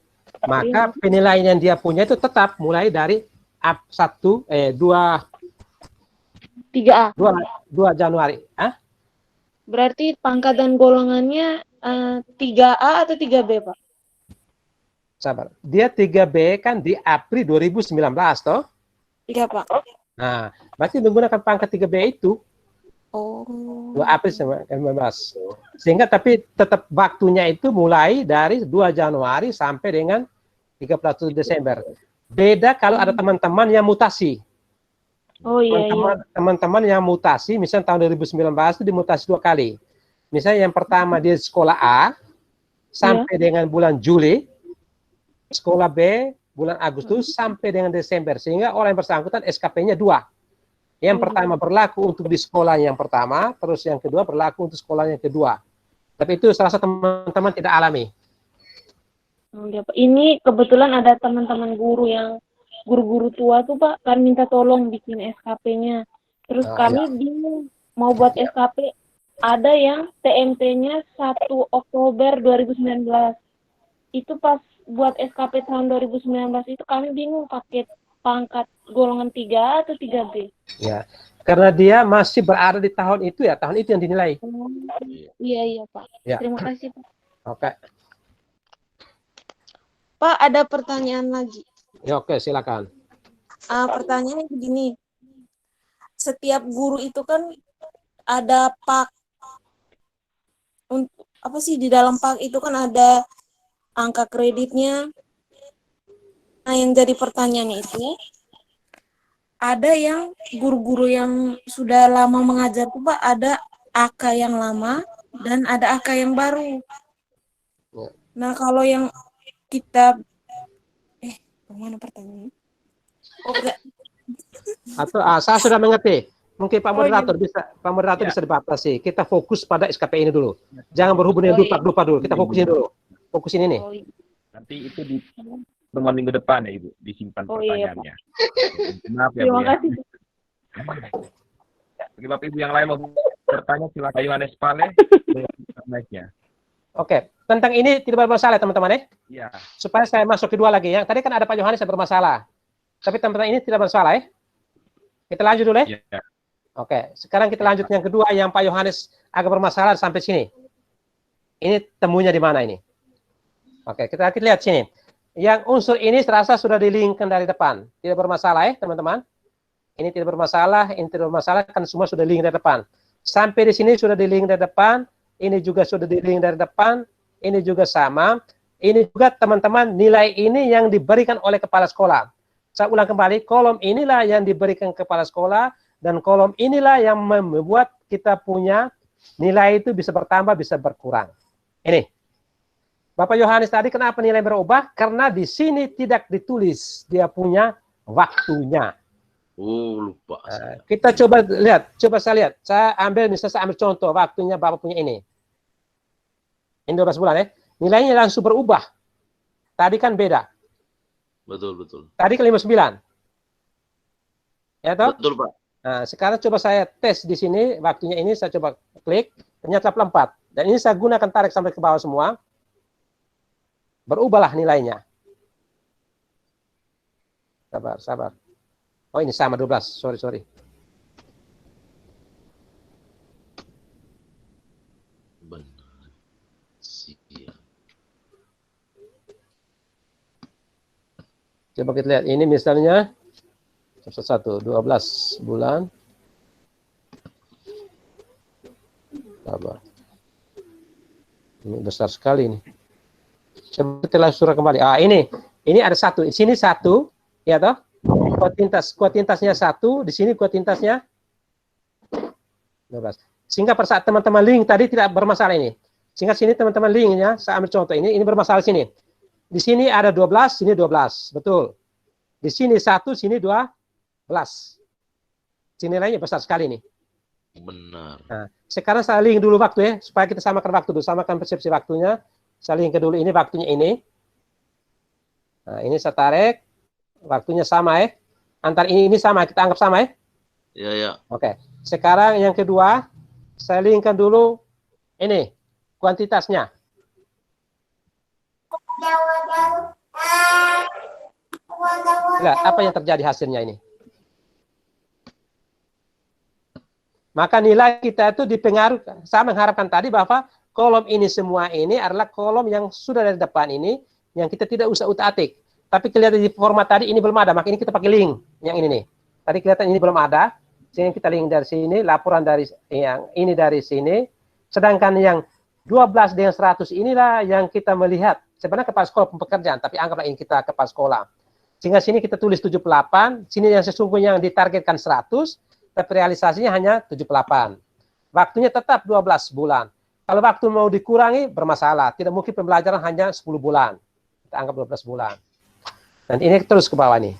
maka penilaian yang dia punya itu tetap mulai dari 3A. 2 Januari. Berarti pangkat dan golongannya 3A atau 3B, Pak? Sabar. Dia 3B kan di April 2019, toh? Iya, Pak. Nah, berarti menggunakan pangkat 3B itu. Oh. 2 April 2019. Sehingga tapi tetap waktunya itu mulai dari 2 Januari sampai dengan 31 Desember. Beda kalau ada teman-teman yang mutasi. Oh iya, Teman-teman yang mutasi, misalnya tahun 2019 itu dimutasi 2 kali. Misalnya yang pertama dia sekolah A sampai dengan bulan Juli, sekolah B bulan Agustus sampai dengan Desember, sehingga orang yang bersangkutan SKP-nya 2. Yang pertama berlaku untuk di sekolah yang pertama, terus yang kedua berlaku untuk sekolah yang kedua. Tapi itu salah satu teman-teman tidak alami. Ini kebetulan ada teman-teman guru yang guru-guru tua tuh, Pak, kan minta tolong bikin SKP-nya. Terus kami bingung mau buat SKP. Ada yang TMT-nya 1 Oktober 2019. Itu pas buat SKP tahun 2019 itu kami bingung pakai pangkat golongan 3A atau 3B. Ya, karena dia masih berada di tahun itu ya, tahun itu yang dinilai. Iya, Pak. Ya. Terima kasih, Pak. Oke. Pak, ada pertanyaan lagi. Ya, oke, silakan. Pertanyaannya begini. Setiap guru itu kan ada pak. Apa sih di dalam pak itu kan ada angka kreditnya. Nah, yang jadi pertanyaannya itu, ada yang guru-guru yang sudah lama mengajar tuh, Pak, ada AK yang lama dan ada AK yang baru. Nah, kalau yang kita bagaimana pertanyaannya? Oh, enggak. Atau saya sudah mengerti. Mungkin Pak Moderator bisa dibatasi. Kita fokus pada SKP ini dulu. Jangan berhubungan dengan lupa dulu. Kita fokusin dulu. Fokusin ini. Nanti itu di pertemuan minggu depan ya, Ibu, disimpan pertanyaannya. Maaf ya, Bu. Terima kasih. Bagi Bapak Ibu yang lain mau bertanya, silakan Yohanes Pale. Mic-nya. Oke, tentang ini tidak bermasalah teman-teman ya. Iya. Supaya saya masuk kedua lagi ya. Tadi kan ada Pak Yohanes yang bermasalah. Tapi teman-teman ini tidak bermasalah ya. Kita lanjut dulu ya. Iya. Oke, sekarang kita lanjut yang kedua yang Pak Yohanes agak bermasalah sampai sini. Ini temunya di mana ini? Oke, kita lihat sini. Yang unsur ini terasa sudah di-linkkan dari depan. Tidak bermasalah ya teman-teman. Ini tidak bermasalah, ini tidak bermasalah, kan semua sudah link dari depan. Sampai di sini sudah di-link dari depan. Ini juga sudah di-link dari depan. Ini juga sama. Ini juga teman-teman nilai ini yang diberikan oleh kepala sekolah. Saya ulang kembali, kolom inilah yang diberikan kepala sekolah dan kolom inilah yang membuat kita punya nilai itu bisa bertambah, bisa berkurang. Ini. Bapak Yohanes tadi kenapa nilai berubah? Karena di sini tidak ditulis dia punya waktunya. Oh, lupa. Kita coba lihat, saya lihat. Saya ambil contoh waktunya Bapak punya ini. Ini 12 bulan ya. Nilainya langsung berubah. Tadi kan beda. Betul. Tadi ke 59. Ya toh? Betul, Pak. Nah, sekarang coba saya tes di sini, waktunya ini saya coba klik, ternyata 4. Dan ini saya gunakan tarik sampai ke bawah semua. Berubahlah nilainya. Sabar, sabar. Oh, ini sama 12. Sorry. Benar. Siap. Coba kita lihat. Ini misalnya 12 bulan. Sabar. Ini besar sekali ini. Coba kita lihat surah kembali. Ini ada 1. Di sini 1, ya toh? Kuantitasnya 1, di sini kuantitasnya 12. Sehingga pada saat teman-teman link tadi tidak bermasalah ini. Sehingga sini teman-teman linknya, saya ambil contoh ini bermasalah sini. Di sini ada 12, sini 12, betul. Di sini 1, sini 12. Sini nilainya besar sekali nih. Benar. Nah, sekarang saya link dulu waktu ya, supaya kita samakan waktu dulu, samakan persepsi waktunya. Saya link dulu ini waktunya ini. Nah, ini saya tarik. Waktunya sama ya. Antar ini sama, kita anggap sama ya. Ya, ya. Oke. Sekarang yang kedua, saya linkkan dulu ini kuantitasnya. Lihat apa yang terjadi hasilnya ini. Maka nilai kita itu dipengaruhi. Saya mengharapkan tadi bahwa kolom ini semua ini adalah kolom yang sudah dari depan ini, yang kita tidak usah utak-atik. Tapi kelihatan di format tadi ini belum ada, maka ini kita pakai link yang ini nih. Tadi kelihatan ini belum ada, sehingga kita link dari sini, laporan dari yang ini dari sini. Sedangkan yang 12 dengan 100 inilah yang kita melihat. Sebenarnya kepala sekolah pekerjaan, tapi anggaplah ini kita kepala sekolah. Sehingga sini kita tulis 78, sini yang sesungguhnya yang ditargetkan 100, tapi realisasinya hanya 78. Waktunya tetap 12 bulan. Kalau waktu mau dikurangi, bermasalah. Tidak mungkin pembelajaran hanya 10 bulan. Kita anggap 12 bulan. Dan ini terus ke bawah nih.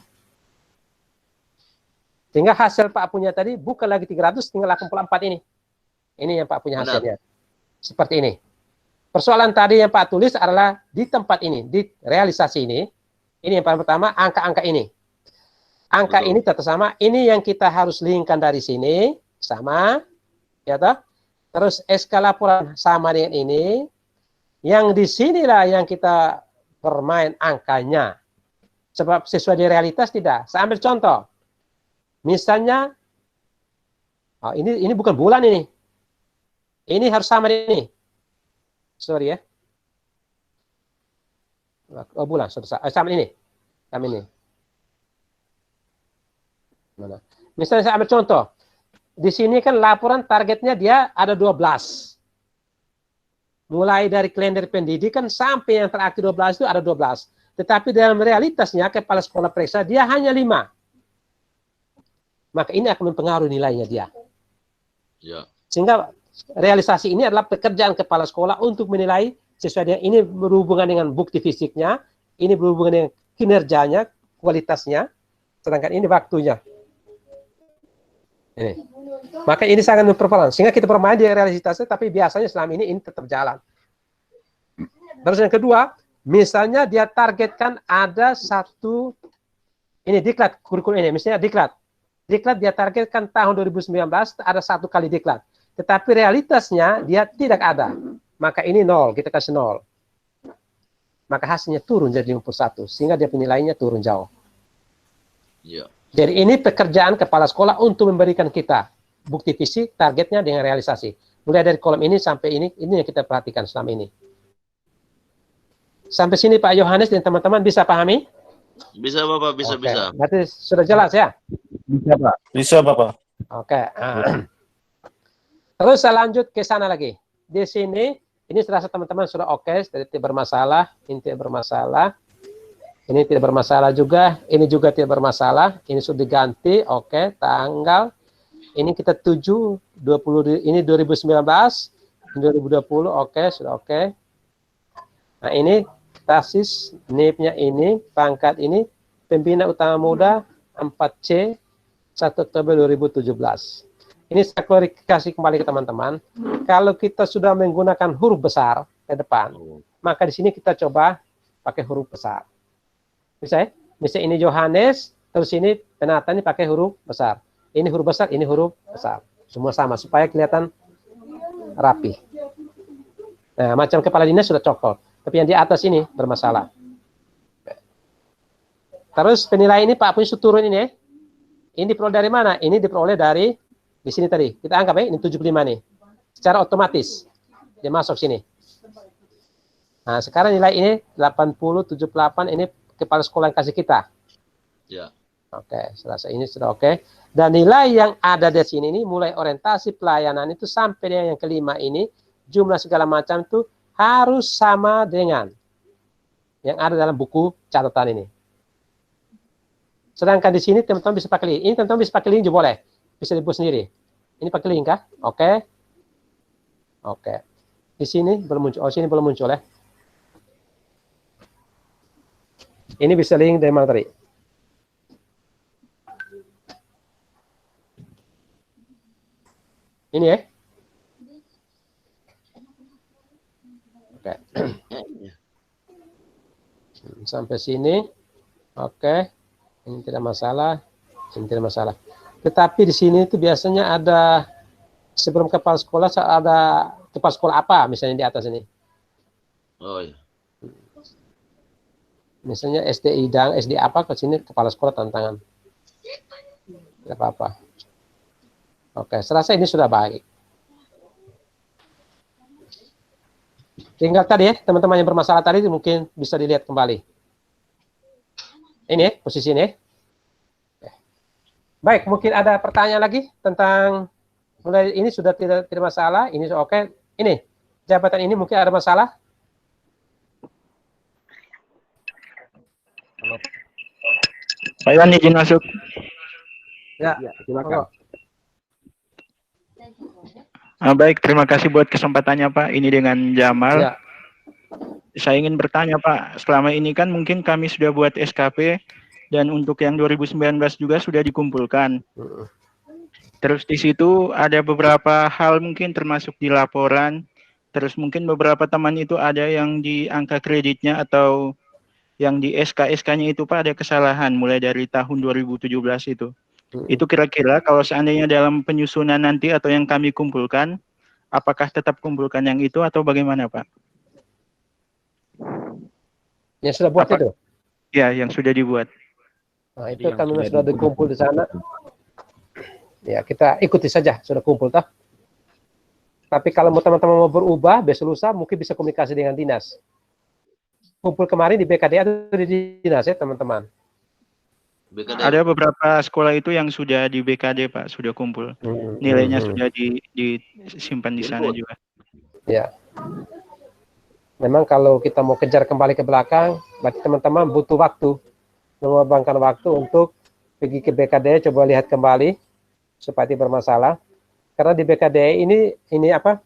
Sehingga hasil Pak punya tadi bukan lagi 300, tinggal 84 ini. Ini yang Pak punya hasilnya. Seperti ini. Persoalan tadi yang Pak tulis adalah di tempat ini, di realisasi ini. Ini yang paling pertama, angka-angka ini. Angka ini tetap sama. Ini yang kita harus linkkan dari sini. Sama. Ya toh? Terus SK laporan sama dengan ini. Yang di sinilah yang kita bermain angkanya. Sebab sesuai di realitas tidak. Saya ambil contoh. Misalnya, ini bukan bulan ini. Ini harus sama dengan ini. Sorry ya. Oh, bulan. Sama ini. Sama ini. Mana? Misalnya saya ambil contoh. Di sini kan laporan targetnya dia ada 12. Mulai dari kalender pendidikan sampai yang terakhir 12 itu ada 12. Tetapi dalam realitasnya kepala sekolah periksa dia hanya 5. Maka ini akan mempengaruhi nilainya dia. Ya. Sehingga realisasi ini adalah pekerjaan kepala sekolah untuk menilai sesuai dengan ini berhubungan dengan bukti fisiknya, ini berhubungan dengan kinerjanya, kualitasnya, sedangkan ini waktunya. Ini. Maka ini sangat memperpelan. Sehingga kita bermain di realitasnya, tapi biasanya selama ini tetap jalan. Terus yang kedua, misalnya dia targetkan ada satu, ini diklat kurikulum ini, misalnya diklat. Diklat dia targetkan tahun 2019 ada 1 kali diklat. Tetapi realitasnya dia tidak ada. Maka ini 0, kita kasih 0. Maka hasilnya turun jadi 51. Sehingga dia penilaiannya turun jauh. Ya. Jadi ini pekerjaan kepala sekolah untuk memberikan kita bukti fisik, targetnya dengan realisasi. Mulai dari kolom ini sampai ini yang kita perhatikan selama ini. Sampai sini Pak Yohanes dan teman-teman bisa pahami? Bisa Bapak, bisa. Berarti sudah jelas ya? Bisa Pak. Bisa Bapak. Oke. Terus saya lanjut ke sana lagi. Di sini, ini serasa teman-teman sudah oke, tidak bermasalah, ini tidak bermasalah. Ini tidak bermasalah juga, ini juga tidak bermasalah. Ini sudah diganti, oke, tanggal. Ini kita 7, 20, ini 2019, 2020, oke, sudah oke. Nah ini, tasis, NIP-nya ini, pangkat ini, pembina utama muda, 4C, 1 Oktober 2017. Ini saya klarifikasi kembali ke teman-teman. Kalau kita sudah menggunakan huruf besar ke depan, maka di sini kita coba pakai huruf besar. Misalnya ini Yohanes, Terus ini penataan ini pakai huruf besar. Ini huruf besar, ini huruf besar. Semua sama supaya kelihatan rapi. Nah, macam kepala dinas sudah cokol. Tapi yang di atas ini bermasalah. Terus penilaian ini Pak punya turun ini ya. Ini diperoleh dari mana? Ini diperoleh dari di sini tadi. Kita anggap ya ini 75 nih. Secara otomatis dia masuk sini. Nah, sekarang nilai ini 80, 78 ini kepala sekolah yang kasih kita. Ya. Oke, selesai ini sudah oke. Dan nilai yang ada di sini ini mulai orientasi pelayanan itu sampai dengan yang kelima ini jumlah segala macam itu harus sama dengan yang ada dalam buku catatan ini. Sedangkan di sini teman-teman bisa pakai link. Ini teman-teman bisa pakai link juga boleh. Bisa dibuat sendiri. Ini pakai link kah? Oke. Oke. Di sini belum muncul. Oh, sini belum muncul ya. Ini bisa link dari mana tadi? Ini ya. Oke. Sampai sini. Oke. Ini tidak masalah. Ini tidak masalah. Tetapi di sini itu biasanya ada sebelum kepala sekolah ada kepala sekolah apa misalnya di atas ini. Oh iya. Misalnya SD Idang, SD apa ke sini kepala sekolah tantangan. Tidak apa-apa. Oke, selesai ini sudah baik. Tinggal tadi ya, teman-teman yang bermasalah tadi mungkin bisa dilihat kembali. Ini ya, posisi ini. Baik, mungkin ada pertanyaan lagi tentang mulai ini sudah tidak masalah, ini oke. Ini jabatan ini mungkin ada masalah. Pak Iwan izin masuk. Ya, silakan. Baik, terima kasih buat kesempatannya Pak. Ini dengan Jamal. Ya. Saya ingin bertanya Pak, selama ini kan mungkin kami sudah buat SKP dan untuk yang 2019 juga sudah dikumpulkan. Terus di situ ada beberapa hal mungkin termasuk di laporan. Terus mungkin beberapa teman itu ada yang di angka kreditnya atau yang di SK-SK-nya itu Pak ada kesalahan mulai dari tahun 2017 itu. Itu kira-kira kalau seandainya dalam penyusunan nanti atau yang kami kumpulkan, apakah tetap kumpulkan yang itu atau bagaimana Pak? Yang sudah buat itu? Ya, yang sudah dibuat. Nah, itu kan memang sudah dikumpul di sana. Ya, kita ikuti saja, sudah kumpul toh. Tapi kalau teman-teman mau berubah, besok lusa mungkin bisa komunikasi dengan dinas. Kumpul kemarin di BKD atau di dinas ya teman-teman? Ada beberapa sekolah itu yang sudah di BKD Pak, sudah kumpul. Nilainya sudah disimpan di sana juga. Ya. Memang kalau kita mau kejar kembali ke belakang, berarti teman-teman butuh waktu, mengorbankan waktu untuk pergi ke BKD, coba lihat kembali supaya tidak bermasalah. Karena di BKD ini apa?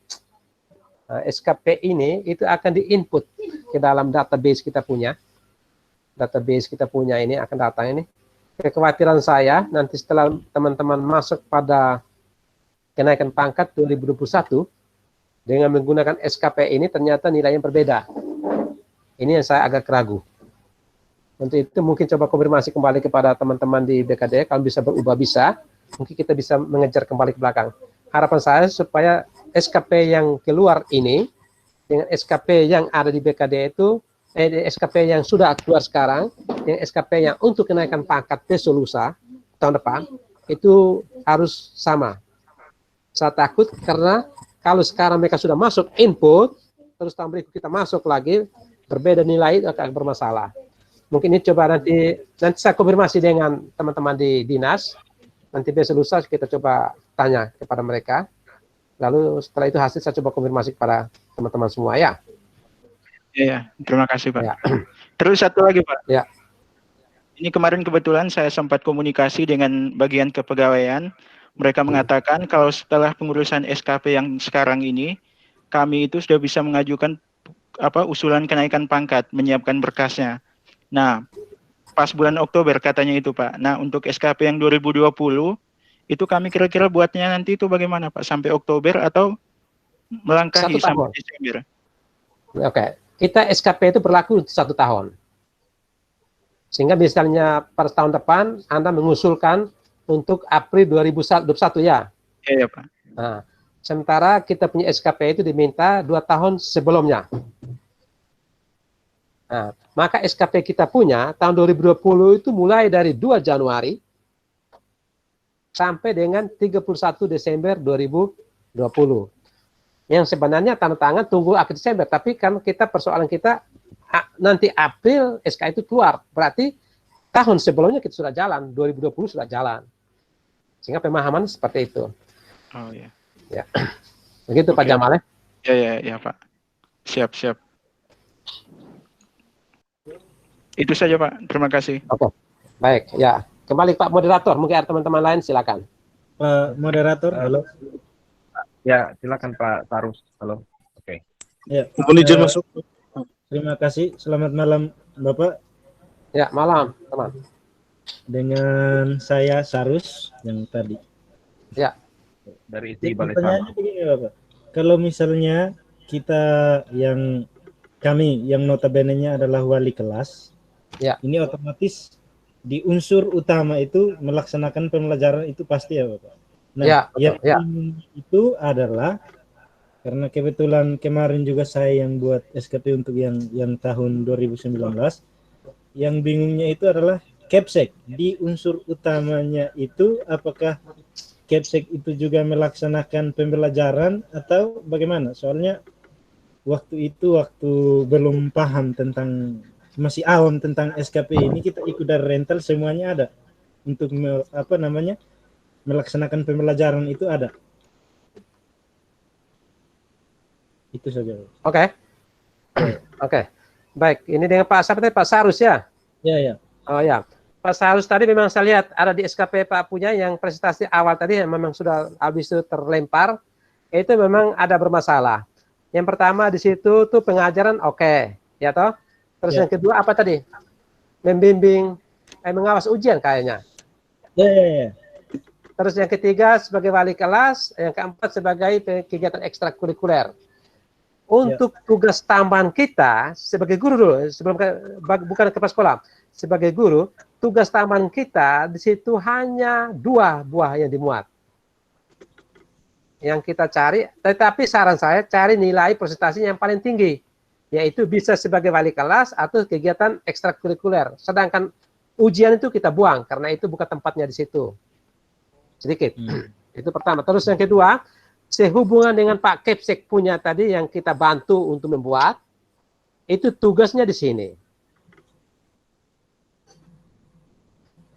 SKP ini itu akan diinput ke dalam database kita punya. Database kita punya ini akan datang ini. Kekhawatiran saya nanti setelah teman-teman masuk pada kenaikan pangkat 2021 dengan menggunakan SKP ini ternyata nilainya berbeda. Ini yang saya agak ragu. Untuk itu mungkin coba konfirmasi kembali kepada teman-teman di BKD, kalau bisa berubah bisa, mungkin kita bisa mengejar kembali ke belakang. Harapan saya supaya SKP yang keluar ini dengan SKP yang ada di BKD itu, SKP yang sudah keluar sekarang, yang SKP yang untuk kenaikan pangkat besok lusa tahun depan itu harus sama. Saya takut karena kalau sekarang mereka sudah masuk input, terus tahun berikut kita masuk lagi, berbeda nilai akan bermasalah. Mungkin ini coba nanti saya konfirmasi dengan teman-teman di dinas. Nanti besok lusa kita coba tanya kepada mereka. Lalu setelah itu hasil saya coba konfirmasi kepada teman-teman semua ya. Iya, terima kasih Pak. Ya. Terus satu lagi Pak. Ya. Ini kemarin kebetulan saya sempat komunikasi dengan bagian kepegawaian. Mereka mengatakan kalau setelah pengurusan SKP yang sekarang ini, kami itu sudah bisa mengajukan usulan kenaikan pangkat, menyiapkan berkasnya. Nah, pas bulan Oktober katanya itu Pak. Nah, untuk SKP yang 2020, itu kami kira-kira buatnya nanti itu bagaimana Pak? Sampai Oktober atau melangkahi sampai Desember? Oke, kita SKP itu berlaku 1 tahun. Sehingga misalnya pada tahun depan Anda mengusulkan untuk April 2021 ya. Iya, Pak. Nah, sementara kita punya SKP itu diminta 2 tahun sebelumnya. Nah, maka SKP kita punya tahun 2020 itu mulai dari 2 Januari sampai dengan 31 Desember 2020. Yang sebenarnya tanda tangan tunggu akhir Desember, tapi kan kita persoalan kita nanti April SK itu keluar, berarti tahun sebelumnya kita sudah jalan, 2020 sudah jalan. Sehingga pemahaman seperti itu. Oh ya. Ya. Begitu Pak Jamal ya? Ya Pak. Siap. Itu saja Pak. Terima kasih. Oke. Baik, ya. Kembali Pak Moderator, mungkin ada teman-teman lain silakan. Pak Moderator, halo. Ya, silakan Pak Sarus. Halo. Oke. Ya. Mohon izin masuk. Terima kasih. Selamat malam Bapak. Ya, malam, teman. Dengan saya Sarus yang tadi. Ya. Dari isi balai pertanyaannya begini Bapak. Kalau misalnya kita kami yang notabene-nya adalah wali kelas, ya. Ini otomatis di unsur utama itu melaksanakan pembelajaran itu pasti ya Bapak. Nah, ya, yang itu adalah karena kebetulan kemarin juga saya yang buat SKP untuk yang tahun 2019, yang bingungnya itu adalah Capsek. Di unsur utamanya itu apakah Capsek itu juga melaksanakan pembelajaran atau bagaimana? Soalnya waktu belum paham tentang, masih awam tentang SKP ini, kita ikut dari rental semuanya ada untuk melaksanakan pembelajaran itu ada. Itu saja. Oke. Baik, ini dengan Pak Sarus ya? Ya. Oh ya. Pak Sarus tadi memang saya lihat ada di SKP Pak punya yang presentasi awal tadi yang memang sudah habis itu terlempar, itu memang ada bermasalah. Yang pertama di situ tuh pengajaran oke, ya toh? Terus yang kedua apa tadi? Membimbing, mengawas ujian kayaknya. Ya. Terus yang ketiga sebagai wali kelas, yang keempat sebagai kegiatan ekstrakurikuler. Untuk tugas tambahan kita sebagai guru dulu, bukan kepala sekolah, sebagai guru, tugas tambahan kita di situ hanya 2 buah yang dimuat. Yang kita cari, tetapi saran saya cari nilai presentasi yang paling tinggi, yaitu bisa sebagai wali kelas atau kegiatan ekstrakurikuler. Sedangkan ujian itu kita buang karena itu bukan tempatnya di situ. Sedikit. Itu pertama. Terus yang kedua, sehubungan dengan Pak Capsek punya tadi yang kita bantu untuk membuat, itu tugasnya di sini.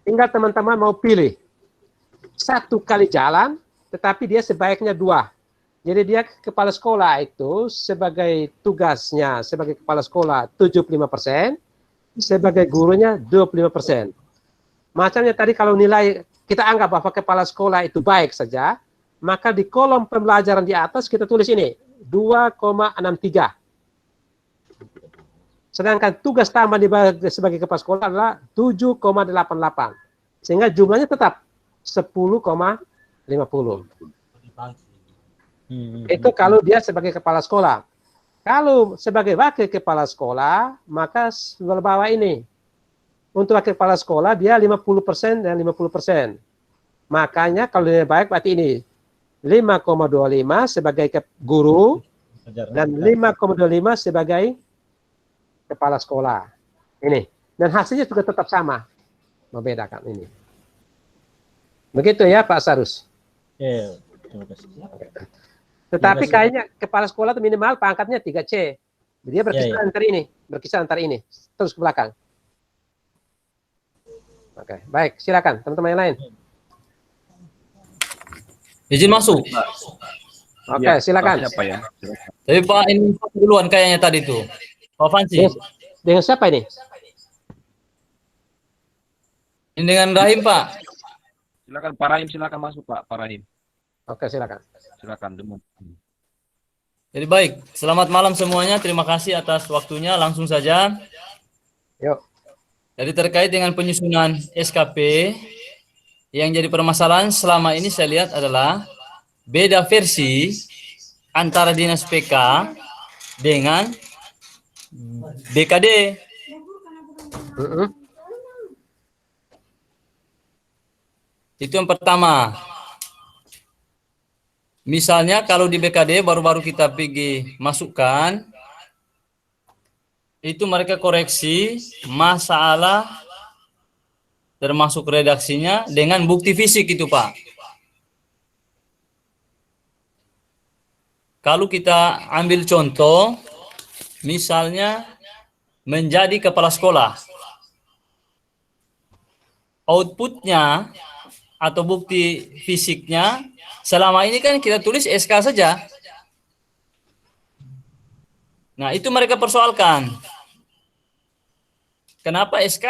Tinggal teman-teman mau pilih 1 kali jalan, tetapi dia sebaiknya 2. Jadi dia kepala sekolah itu sebagai tugasnya sebagai kepala sekolah 75%, sebagai gurunya 25%. Macamnya tadi kalau nilai kita anggap bahwa kepala sekolah itu baik saja, maka di kolom pembelajaran di atas kita tulis ini 2,63. Sedangkan tugas tambah sebagai kepala sekolah adalah 7,88. Sehingga jumlahnya tetap 10,50. Itu kalau dia sebagai kepala sekolah. Kalau sebagai wakil kepala sekolah, maka bawah ini. Untuk wakil kepala sekolah dia 50% dan 50%. Makanya kalau dia baik berarti ini 5,25 sebagai guru dan 5,25 sebagai kepala sekolah. Ini. Dan hasilnya juga tetap sama. Membedakan ini. Begitu ya Pak Sarus? Ya, terima kasih. Tetapi kayaknya kepala sekolah itu minimal pangkatnya 3C. Dia berkisar antara ini, terus ke belakang. Oke, baik, silakan teman-teman yang lain. Izin masuk. Oke, silakan. Siapa ya? Tapi Pak ini duluan kayaknya tadi tuh. Pak Fansi. Dengan siapa ini? Ini dengan Rahim, Pak. Silakan Pak Rahim, silakan masuk Pak Rahim. Oke, silakan. Silakan Demu. Jadi baik, selamat malam semuanya. Terima kasih atas waktunya. Langsung saja. Yuk. Jadi terkait dengan penyusunan SKP, yang jadi permasalahan selama ini saya lihat adalah beda versi antara Dinas PK dengan BKD. Itu yang pertama. Misalnya kalau di BKD baru-baru kita pergi masukkan, itu mereka koreksi masalah termasuk redaksinya dengan bukti fisik itu Pak. Kalau kita ambil contoh, misalnya menjadi kepala sekolah, outputnya atau bukti fisiknya selama ini kan kita tulis SK saja. Nah itu mereka persoalkan. Kenapa SK?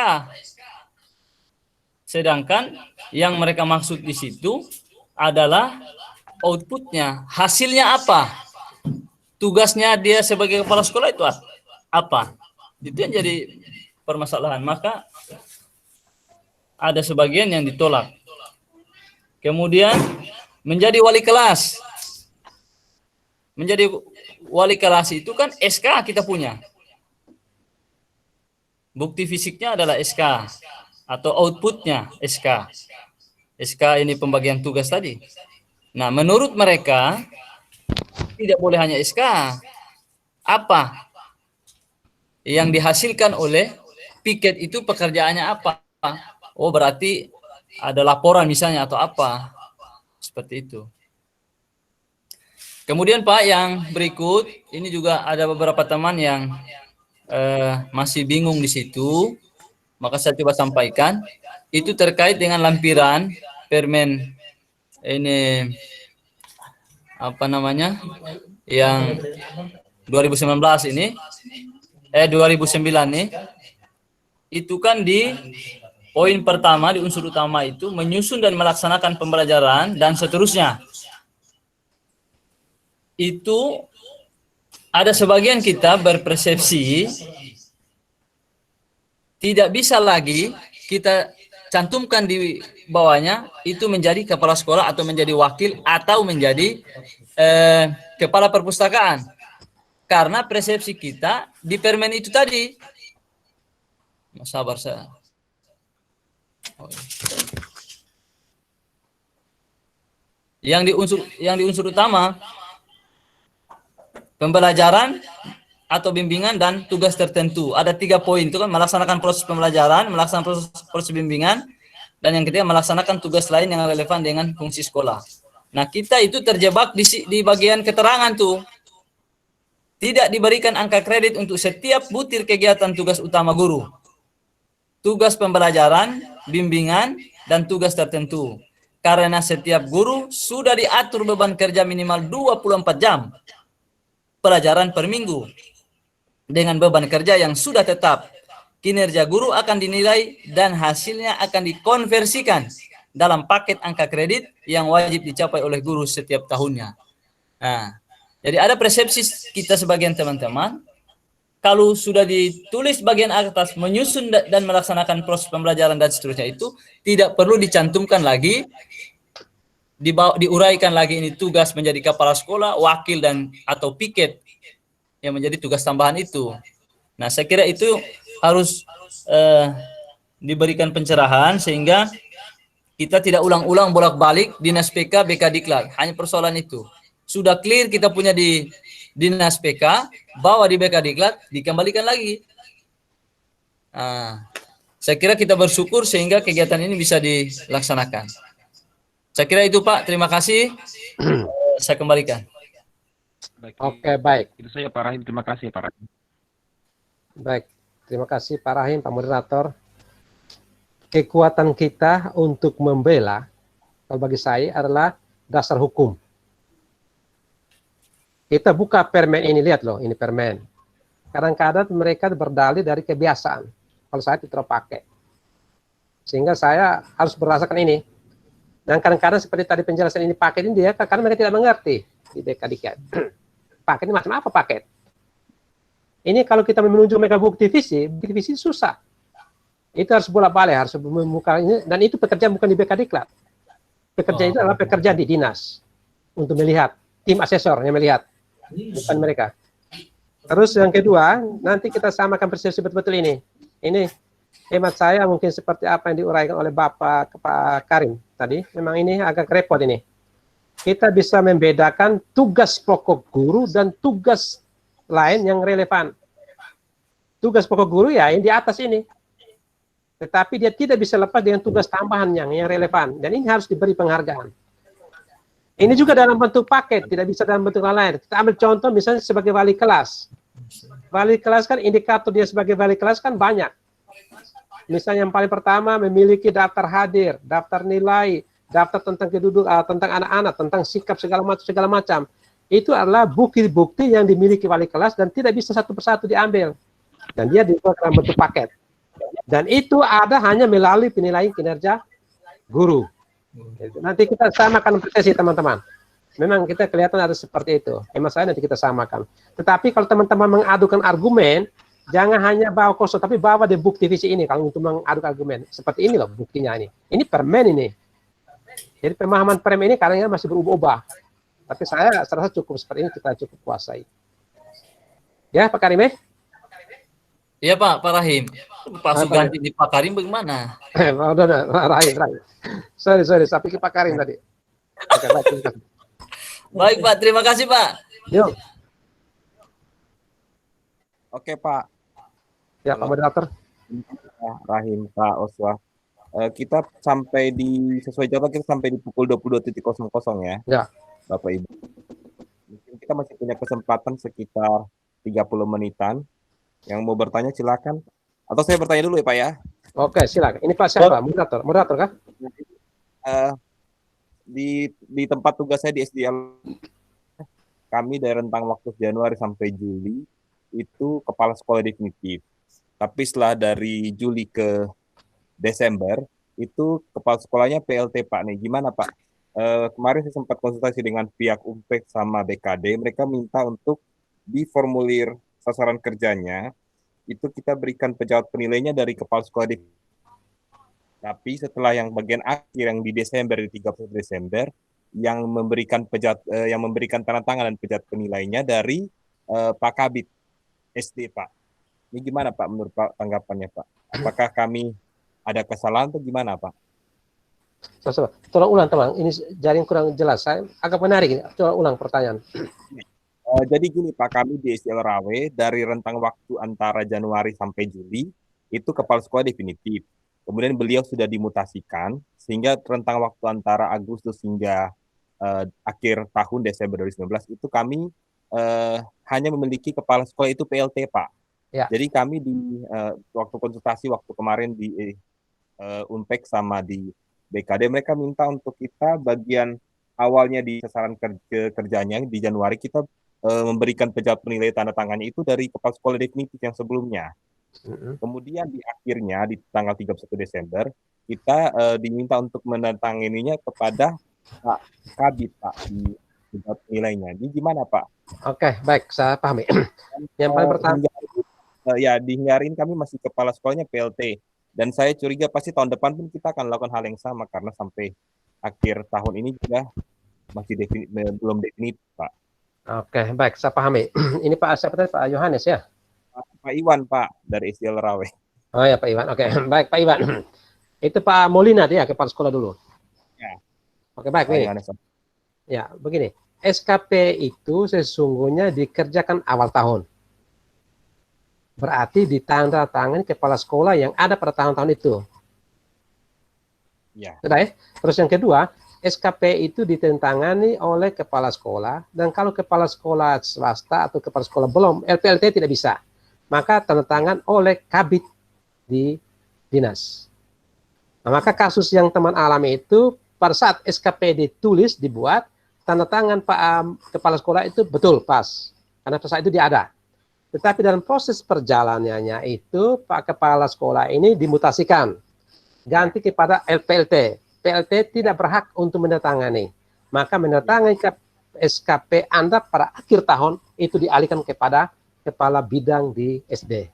Sedangkan yang mereka maksud di situ adalah outputnya, hasilnya apa? Tugasnya dia sebagai kepala sekolah itu apa? Itu yang jadi permasalahan. Maka ada sebagian yang ditolak. Kemudian menjadi wali kelas. Menjadi wali kelas itu kan SK kita punya. Bukti fisiknya adalah SK atau outputnya SK. SK ini pembagian tugas tadi. Nah, menurut mereka tidak boleh hanya SK. Apa yang dihasilkan oleh piket itu pekerjaannya apa? Oh, berarti ada laporan misalnya atau apa. Seperti itu. Kemudian Pak, yang berikut, ini juga ada beberapa teman yang masih bingung di situ. Maka saya coba sampaikan. Itu terkait dengan lampiran permen ini apa namanya yang 2019 ini 2009 nih, itu kan di poin pertama di unsur utama itu menyusun dan melaksanakan pembelajaran dan seterusnya. Itu ada sebagian kita berpersepsi tidak bisa lagi kita cantumkan di bawahnya itu menjadi kepala sekolah atau menjadi wakil atau menjadi kepala perpustakaan, karena persepsi kita di permen itu tadi. Sabar saya. Yang di unsur utama pembelajaran atau bimbingan dan tugas tertentu. Ada 3 poin itu kan, melaksanakan proses pembelajaran, melaksanakan proses bimbingan, dan yang ketiga melaksanakan tugas lain yang relevan dengan fungsi sekolah. Nah, kita itu terjebak di bagian keterangan tuh. Tidak diberikan angka kredit untuk setiap butir kegiatan tugas utama guru. Tugas pembelajaran, bimbingan, dan tugas tertentu. Karena setiap guru sudah diatur beban kerja minimal 24 jam pelajaran per minggu. Dengan beban kerja yang sudah tetap, kinerja guru akan dinilai dan hasilnya akan dikonversikan dalam paket angka kredit yang wajib dicapai oleh guru setiap tahunnya. Nah, jadi ada persepsi kita sebagian teman-teman, kalau sudah ditulis bagian atas menyusun dan melaksanakan proses pembelajaran dan seterusnya itu tidak perlu dicantumkan lagi, diuraikan lagi ini tugas menjadi kepala sekolah, wakil dan atau piket yang menjadi tugas tambahan itu. Nah, saya kira itu harus diberikan pencerahan sehingga kita tidak ulang-ulang bolak-balik Dinas PK, BK Diklat. Hanya persoalan itu. Sudah clear kita punya di Dinas PK, bawa di BK Diklat, dikembalikan lagi. Nah, saya kira kita bersyukur sehingga kegiatan ini bisa dilaksanakan. Saya kira itu Pak, terima kasih. Saya kembalikan. Oke, baik. Itu saya Pak Rahim, terima kasih Pak Rahim. Baik, terima kasih Pak Rahim, Pak Moderator. Kekuatan kita untuk membela, kalau bagi saya adalah dasar hukum. Kita buka permen ini, lihat loh, ini permen. Kadang-kadang mereka berdalih dari kebiasaan. Kalau saya tidak pakai. Sehingga saya harus berdasarkan ini. Dan kadang-kadang seperti tadi penjelasan ini paket ini dia, karena mereka tidak mengerti di BK. Paket ini macam apa paket? Ini kalau kita menunjuk mereka bukti visi susah. Itu harus bolak-balik, harus membuka ini, dan itu pekerjaan bukan di BK Diklat. Pekerjaan itu adalah pekerjaan di dinas untuk melihat, tim asesor yang melihat, bukan mereka. Terus yang kedua, nanti kita samakan persepsi betul-betul ini. Ini hemat saya mungkin seperti apa yang diuraikan oleh Bapak Karim tadi, memang ini agak repot ini. Kita bisa membedakan tugas pokok guru dan tugas lain yang relevan. Tugas pokok guru ya yang di atas ini. Tetapi dia tidak bisa lepas dengan tugas tambahan yang relevan. Dan ini harus diberi penghargaan. Ini juga dalam bentuk paket, tidak bisa dalam bentuk lain. Kita ambil contoh misalnya sebagai wali kelas. Wali kelas kan indikator dia sebagai wali kelas kan banyak. Misalnya yang paling pertama memiliki daftar hadir, daftar nilai, daftar tentang tentang anak-anak, tentang sikap segala macam. Itu adalah bukti-bukti yang dimiliki wali kelas dan tidak bisa satu persatu diambil. Dan dia dibuat dalam bentuk paket. Dan itu ada hanya melalui penilaian kinerja guru. Nanti kita samakan persesi teman-teman. Memang kita kelihatan ada seperti itu. Masalahnya nanti kita samakan. Tetapi kalau teman-teman mengadukan argumen, jangan hanya bawa kosong, tapi bawa di bukti visi ini kalau untuk mengadukan argumen. Seperti ini loh buktinya ini. Ini permen ini. Jadi pemahaman permen ini kadang masih berubah-ubah. Tapi saya rasa cukup seperti ini, kita cukup kuasai. Ya, Pak Karim? Iya Pak Rahim. Pak Suganti di Pak Karim bagaimana? Udah, Rahim. Sorry, saya pikir Pak Karim tadi. Oke, baik Pak, terima kasih Pak. Yuk. Oke Pak. Ya Pak Moderator. Rahim, Pak Oswa. Kita sampai di sesuai jadwal kita sampai di pukul 22.00 ya. Ya. Bapak Ibu. Mungkin kita masih punya kesempatan sekitar 30 menitan. Yang mau bertanya silakan. Atau saya bertanya dulu ya Pak ya. Oke, silakan. Ini Pak siapa? Moderator kah? Di tempat tugas saya di SDL kami dari rentang waktu Januari sampai Juli itu kepala sekolah definitif. Tapi setelah dari Juli ke Desember itu kepala sekolahnya PLT Pak nih. Gimana Pak? Kemarin saya sempat konsultasi dengan pihak UMPEK sama BKD. Mereka minta untuk di formulir sasaran kerjanya itu kita berikan pejabat penilainya dari kepala sekolah definitif. Tapi setelah yang bagian akhir yang di Desember, di 31 Desember, yang memberikan yang memberikan tanda tangan dan pejabat penilainya dari Pak Kabid SD Pak. Ini gimana Pak menurut Pak tanggapannya Pak? Apakah kami ada kesalahan atau gimana Pak? Tolong ulang teman, ini jaring kurang jelas. Saya agak menarik ini. Tolong ulang pertanyaan. Jadi gini Pak, kami di SDL Rawe dari rentang waktu antara Januari sampai Juli itu kepala sekolah definitif. Kemudian beliau sudah dimutasikan sehingga rentang waktu antara Agustus hingga akhir tahun Desember 2019 itu kami hanya memiliki kepala sekolah itu PLT Pak. Ya. Jadi kami di waktu konsultasi waktu kemarin di UNPEK sama di BKD mereka minta untuk kita bagian awalnya di sasaran kerjanya di Januari kita memberikan pejabat penilai tanda tangannya itu dari kepala sekolah definitif yang sebelumnya. Kemudian di akhirnya di tanggal 31 Desember kita diminta untuk menandatangininya kepada Pak Kabid Pak di pejabat penilainya. Jadi gimana Pak? Oke, baik, saya pahami. Yang paling pertama ya di hari ini kami masih kepala sekolahnya PLT dan saya curiga pasti tahun depan pun kita akan lakukan hal yang sama karena sampai akhir tahun ini juga masih belum definitif Pak. Oke, baik, saya pahami. Ini Pak siapa tadi? Pak Yohanes ya? Pak Iwan Pak dari SDL Rawe. Oh ya Pak Iwan. Oke, baik Pak Iwan. Itu Pak Molina dia kepala sekolah dulu. Ya. Oke, baik ini. Ya, begini. SKP itu sesungguhnya dikerjakan awal tahun. Berarti ditandatangani kepala sekolah yang ada pada tahun-tahun itu. Ya. Sudah ya? Terus yang kedua, SKP itu ditentangani oleh kepala sekolah, dan kalau kepala sekolah swasta atau kepala sekolah belum, LPLT tidak bisa. Maka tanda tangan oleh Kabid di dinas. Nah, maka kasus yang teman alami itu, pada saat SKP ditulis, dibuat, tanda tangan Pak kepala sekolah itu betul, pas. Karena pada saat itu dia ada. Tetapi dalam proses perjalanannya itu, Pak kepala sekolah ini dimutasikan. Ganti kepada LPLT. PLT tidak berhak untuk menandatangani. Maka menandatangani SKP Anda pada akhir tahun itu dialihkan kepada kepala bidang di SD.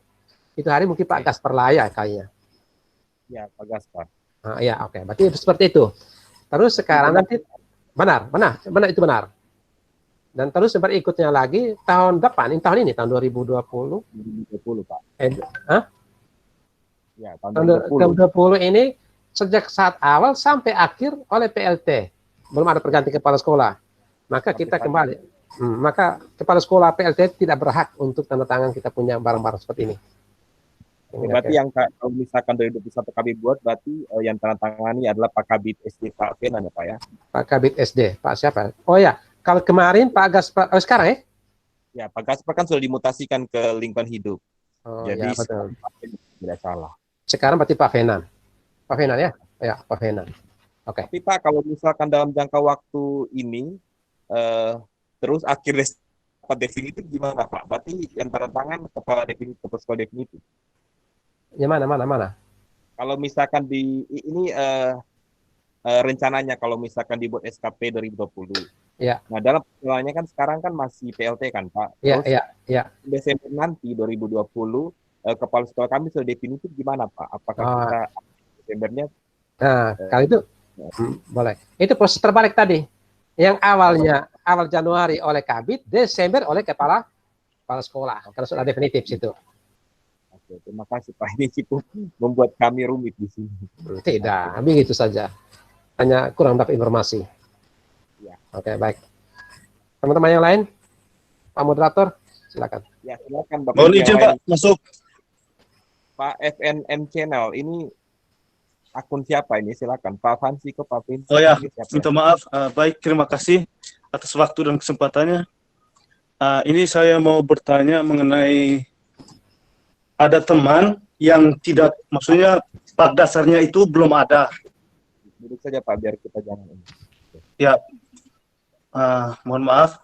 Itu hari mungkin Pak Gaspar Laya kayaknya. Ya, Pak Gaspar. Ya, oke. Berarti seperti itu. Terus sekarang nanti benar itu benar. Dan terus berikutnya lagi tahun depan, ini tahun 2020. 2020 Pak. Hah? Ya, tahun 2020 ini sejak saat awal sampai akhir oleh PLT. Belum ada pergantian kepala sekolah. Maka kita kembali. Maka kepala sekolah PLT tidak berhak untuk tanda tangan kita punya barang-barang seperti ini. Berarti yang kalau misalkan dari 21 kami buat, berarti yang tanda tangani adalah Pak Kabid SD Pak Fenan ya Pak ya? Pak Kabid SD, Pak siapa? Oh ya, kalau kemarin Pak Gaspar, sekarang ya? Ya, Pak Gaspar kan sudah dimutasikan ke lingkungan hidup. Oh, jadi ya, betul. tidak salah. Sekarang berarti Pak Fenan. Pak Fenan ya? Ya, Pak Fenan. Oke. Tapi Pak, kalau misalkan dalam jangka waktu ini, terus akhirnya definitif gimana Pak? Berarti yang tanda tangan kepala sekolah definitif. Ya mana? Kalau misalkan ini rencananya kalau misalkan dibuat SKP 2020. Ya. Nah, dalam persoalannya kan sekarang kan masih PLT kan Pak. Iya, Terus iya. Desember nanti 2020 kepala sekolah kami sudah definitif gimana Pak? Apakah kita Desembernya? Nah, kalau itu boleh. Itu proses terbalik tadi. Yang awalnya awal Januari oleh Kabid, Desember oleh kepala sekolah. Karena sudah definitif situ. Oke, terima kasih Pak. Ini cukup membuat kami rumit di sini. Tidak, begitu saja. Hanya kurang dapat informasi. Ya. Oke, baik. Teman-teman yang lain, Pak Moderator, silakan. Ya, silakan Bapak. Mohon izin Pak, masuk. Pak FNM Channel, ini akun siapa ini? Silakan Pak Fansi ke Pak Vinci. Oh ya, minta maaf. Baik, terima kasih atas waktu dan kesempatannya. Ini saya mau bertanya mengenai ada teman yang tidak, maksudnya part dasarnya itu belum ada. Duduk saja Pak, biar kita jangan ini. Ya, mohon maaf.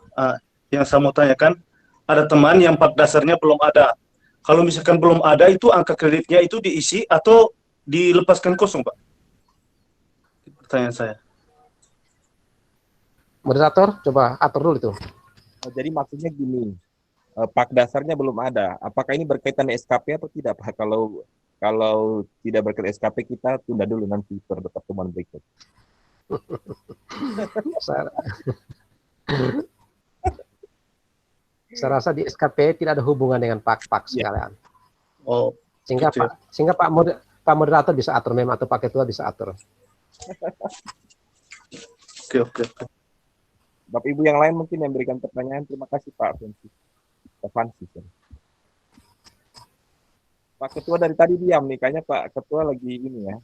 Yang saya mau tanyakan, ada teman yang part dasarnya belum ada. Kalau misalkan belum ada, itu angka kreditnya itu diisi atau dilepaskan kosong, Pak? Pertanyaan saya. Moderator, coba atur dulu itu. Jadi maksudnya gini, pak dasarnya belum ada. Apakah ini berkaitan SKP atau tidak, Pak? Kalau tidak berkaitan SKP, kita tunda dulu nanti pertemuan berikut. Saya rasa di SKP tidak ada hubungan dengan pak sekalian. Oh, sehingga Pak Moderator bisa atur memang, atau Pak Ketua bisa atur. Oke. Bapak Ibu yang lain mungkin yang berikan pertanyaan, terima kasih Pak Fansi. Pak Ketua dari tadi diam nih, kayaknya Pak Ketua lagi ini ya.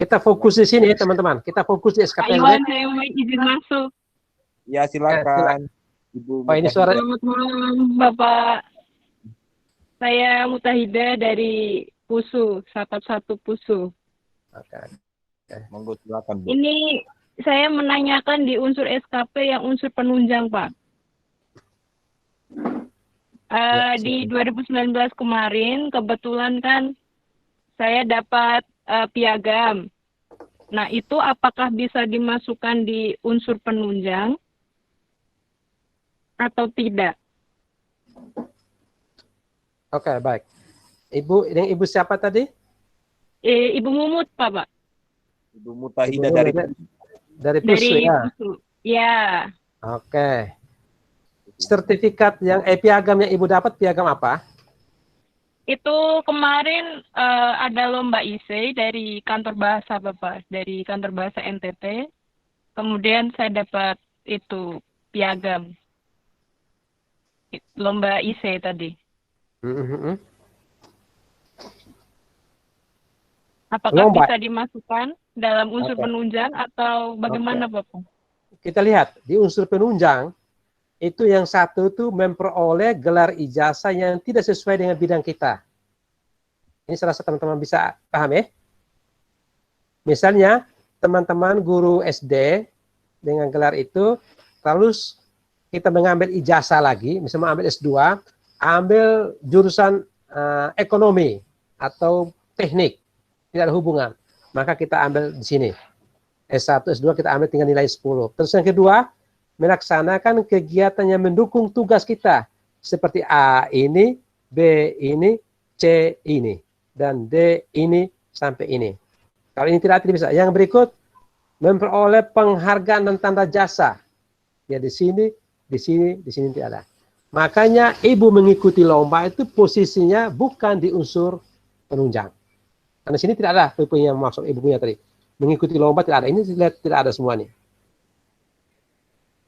Kita fokus di sini ya teman-teman, kita fokus di SKP. Pak Iwan, saya mau izin masuk. Ya silakan. Ibu. Oh, ini suara. Selamat malam Bapak. Saya Mutahida dari Pusu, Sahabat 1 Pusu. Oke. Monggo silakan Bu. Ini saya menanyakan di unsur SKP yang unsur penunjang Pak. Di 2019 kemarin kebetulan kan saya dapat piagam. Nah, itu apakah bisa dimasukkan di unsur penunjang atau tidak? Oke, baik. Ibu siapa tadi? Ibu Mumut, Pak. Ibu Mutahida dari Pusu ya. Pusu. Ya. Oke. Sertifikat yang piagam yang Ibu dapat piagam apa? Itu kemarin ada lomba IC dari kantor bahasa Bapak, dari kantor bahasa NTT. Kemudian saya dapat itu piagam. Lomba IC tadi. Apakah bisa dimasukkan dalam unsur penunjang atau bagaimana Bapak? Kita lihat di unsur penunjang itu yang satu itu memperoleh gelar ijazah yang tidak sesuai dengan bidang kita. Ini saya rasa teman-teman bisa paham ya. Misalnya teman-teman guru SD dengan gelar itu, lalu kita mengambil ijazah lagi, misalnya mengambil S2, ambil jurusan ekonomi atau teknik, tidak ada hubungan. Maka kita ambil di sini. S1, S2 kita ambil tinggal nilai 10. Terus yang kedua, melaksanakan kegiatan yang mendukung tugas kita. Seperti A ini, B ini, C ini, dan D ini sampai ini. Kalau ini tidak bisa. Yang berikut, memperoleh penghargaan dan tanda jasa. Ya di sini tidak ada. Makanya ibu mengikuti lomba itu posisinya bukan di unsur penunjang. Karena sini tidak ada PP yang masuk Ibu punya tadi. Mengikuti lomba tidak ada. Ini tidak ada semua nih.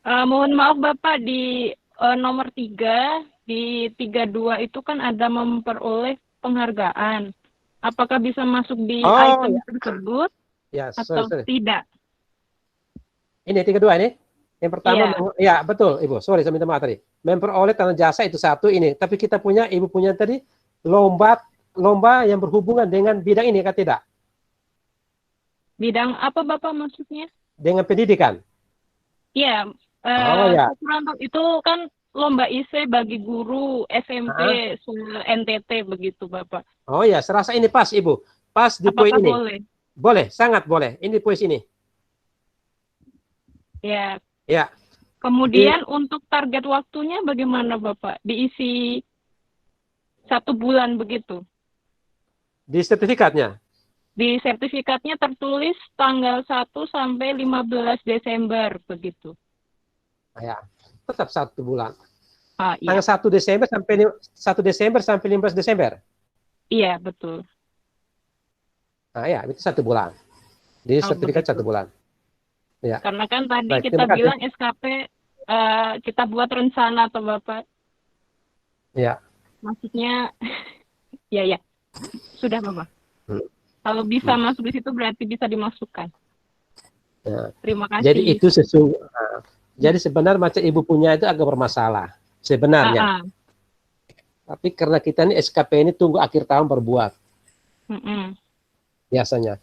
Mohon maaf Bapak, di nomor 3, di 32 itu kan ada memperoleh penghargaan. Apakah bisa masuk di item tersebut Ya, atau tidak? Ini 32 ini. Yang pertama, ya betul Ibu. Sorry, saya minta maaf tadi. Memperoleh tanda jasa itu satu ini. Tapi kita punya, Ibu punya tadi lomba yang berhubungan dengan bidang ini kan tidak? Bidang apa Bapak maksudnya? Dengan pendidikan. Iya. Ya. Itu kan lomba IC bagi guru SMP NTT begitu Bapak. Oh ya, serasa ini pas Ibu. Pas di poin ini. Boleh? Boleh, sangat boleh. Ini poin ini. Ya. Ya. Kemudian untuk target waktunya bagaimana Bapak? Diisi 1 bulan begitu? Di sertifikatnya? Di sertifikatnya tertulis tanggal 1 sampai 15 Desember begitu. Ya, tetap 1 bulan. Iya. Tanggal 1 Desember sampai 15 Desember. Iya, betul. Nah, ya, itu 1 bulan. Di sertifikat begitu. 1 bulan. Ya. Karena kan tadi Baik, kita bilang SKP kita buat rencana atau Bapak. Ya. Maksudnya ya. Sudah Bapak. Kalau bisa masuk di situ berarti bisa dimasukkan. Ya. Terima kasih. Jadi itu jadi sebenarnya macam Ibu punya itu agak bermasalah sebenarnya. Tapi karena kita ini SKP ini tunggu akhir tahun berbuat. Biasanya.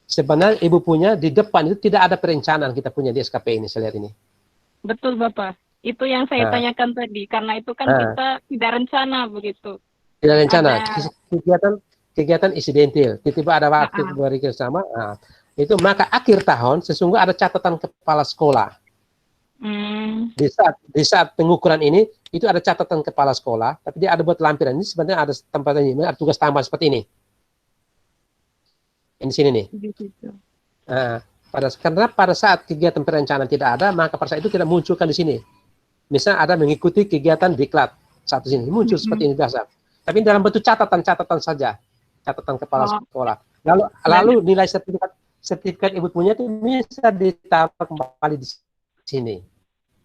Sebenarnya Ibu punya di depan itu tidak ada perencanaan kita punya di SKP ini, saya lihat ini. Betul Bapak. Itu yang saya tanyakan tadi, karena itu kan kita tidak rencana begitu. Tidak rencana. Kegiatan insidentil. Tiba-tiba ada waktu beri bersama. Itu maka akhir tahun sesungguhnya ada catatan kepala sekolah. Di saat pengukuran ini itu ada catatan kepala sekolah, tapi dia ada buat lampiran. Ini sebenarnya ada tempat ini, ada tugas tambahan seperti ini. Di sini nih. Karena pada saat kegiatan perencanaan tidak ada, maka pada saat itu kita munculkan di sini. Misalnya ada mengikuti kegiatan diklat satu sini muncul seperti ini biasa. Tapi dalam bentuk catatan saja, catatan kepala sekolah. Lalu nilai sertifikat Ibu punya itu bisa ditaruh kembali di sini.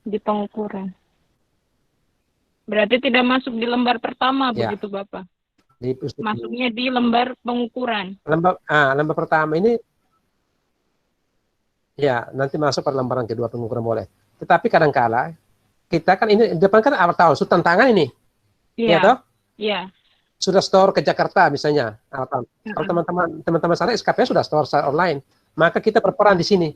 Di pengukuran. Berarti tidak masuk di lembar pertama begitu Bapak? Masuknya di lembar pengukuran. Lembar pertama ini ya nanti masuk pada lembaran kedua pengukuran boleh. Tetapi kadang-kala kita kan ini depan kan awal tahun sudah tantangan ini. Iya toh? Iya. Sudah store ke Jakarta misalnya awal tahun. Kalau teman-teman sana SKP sudah store secara online, maka kita berperan di sini.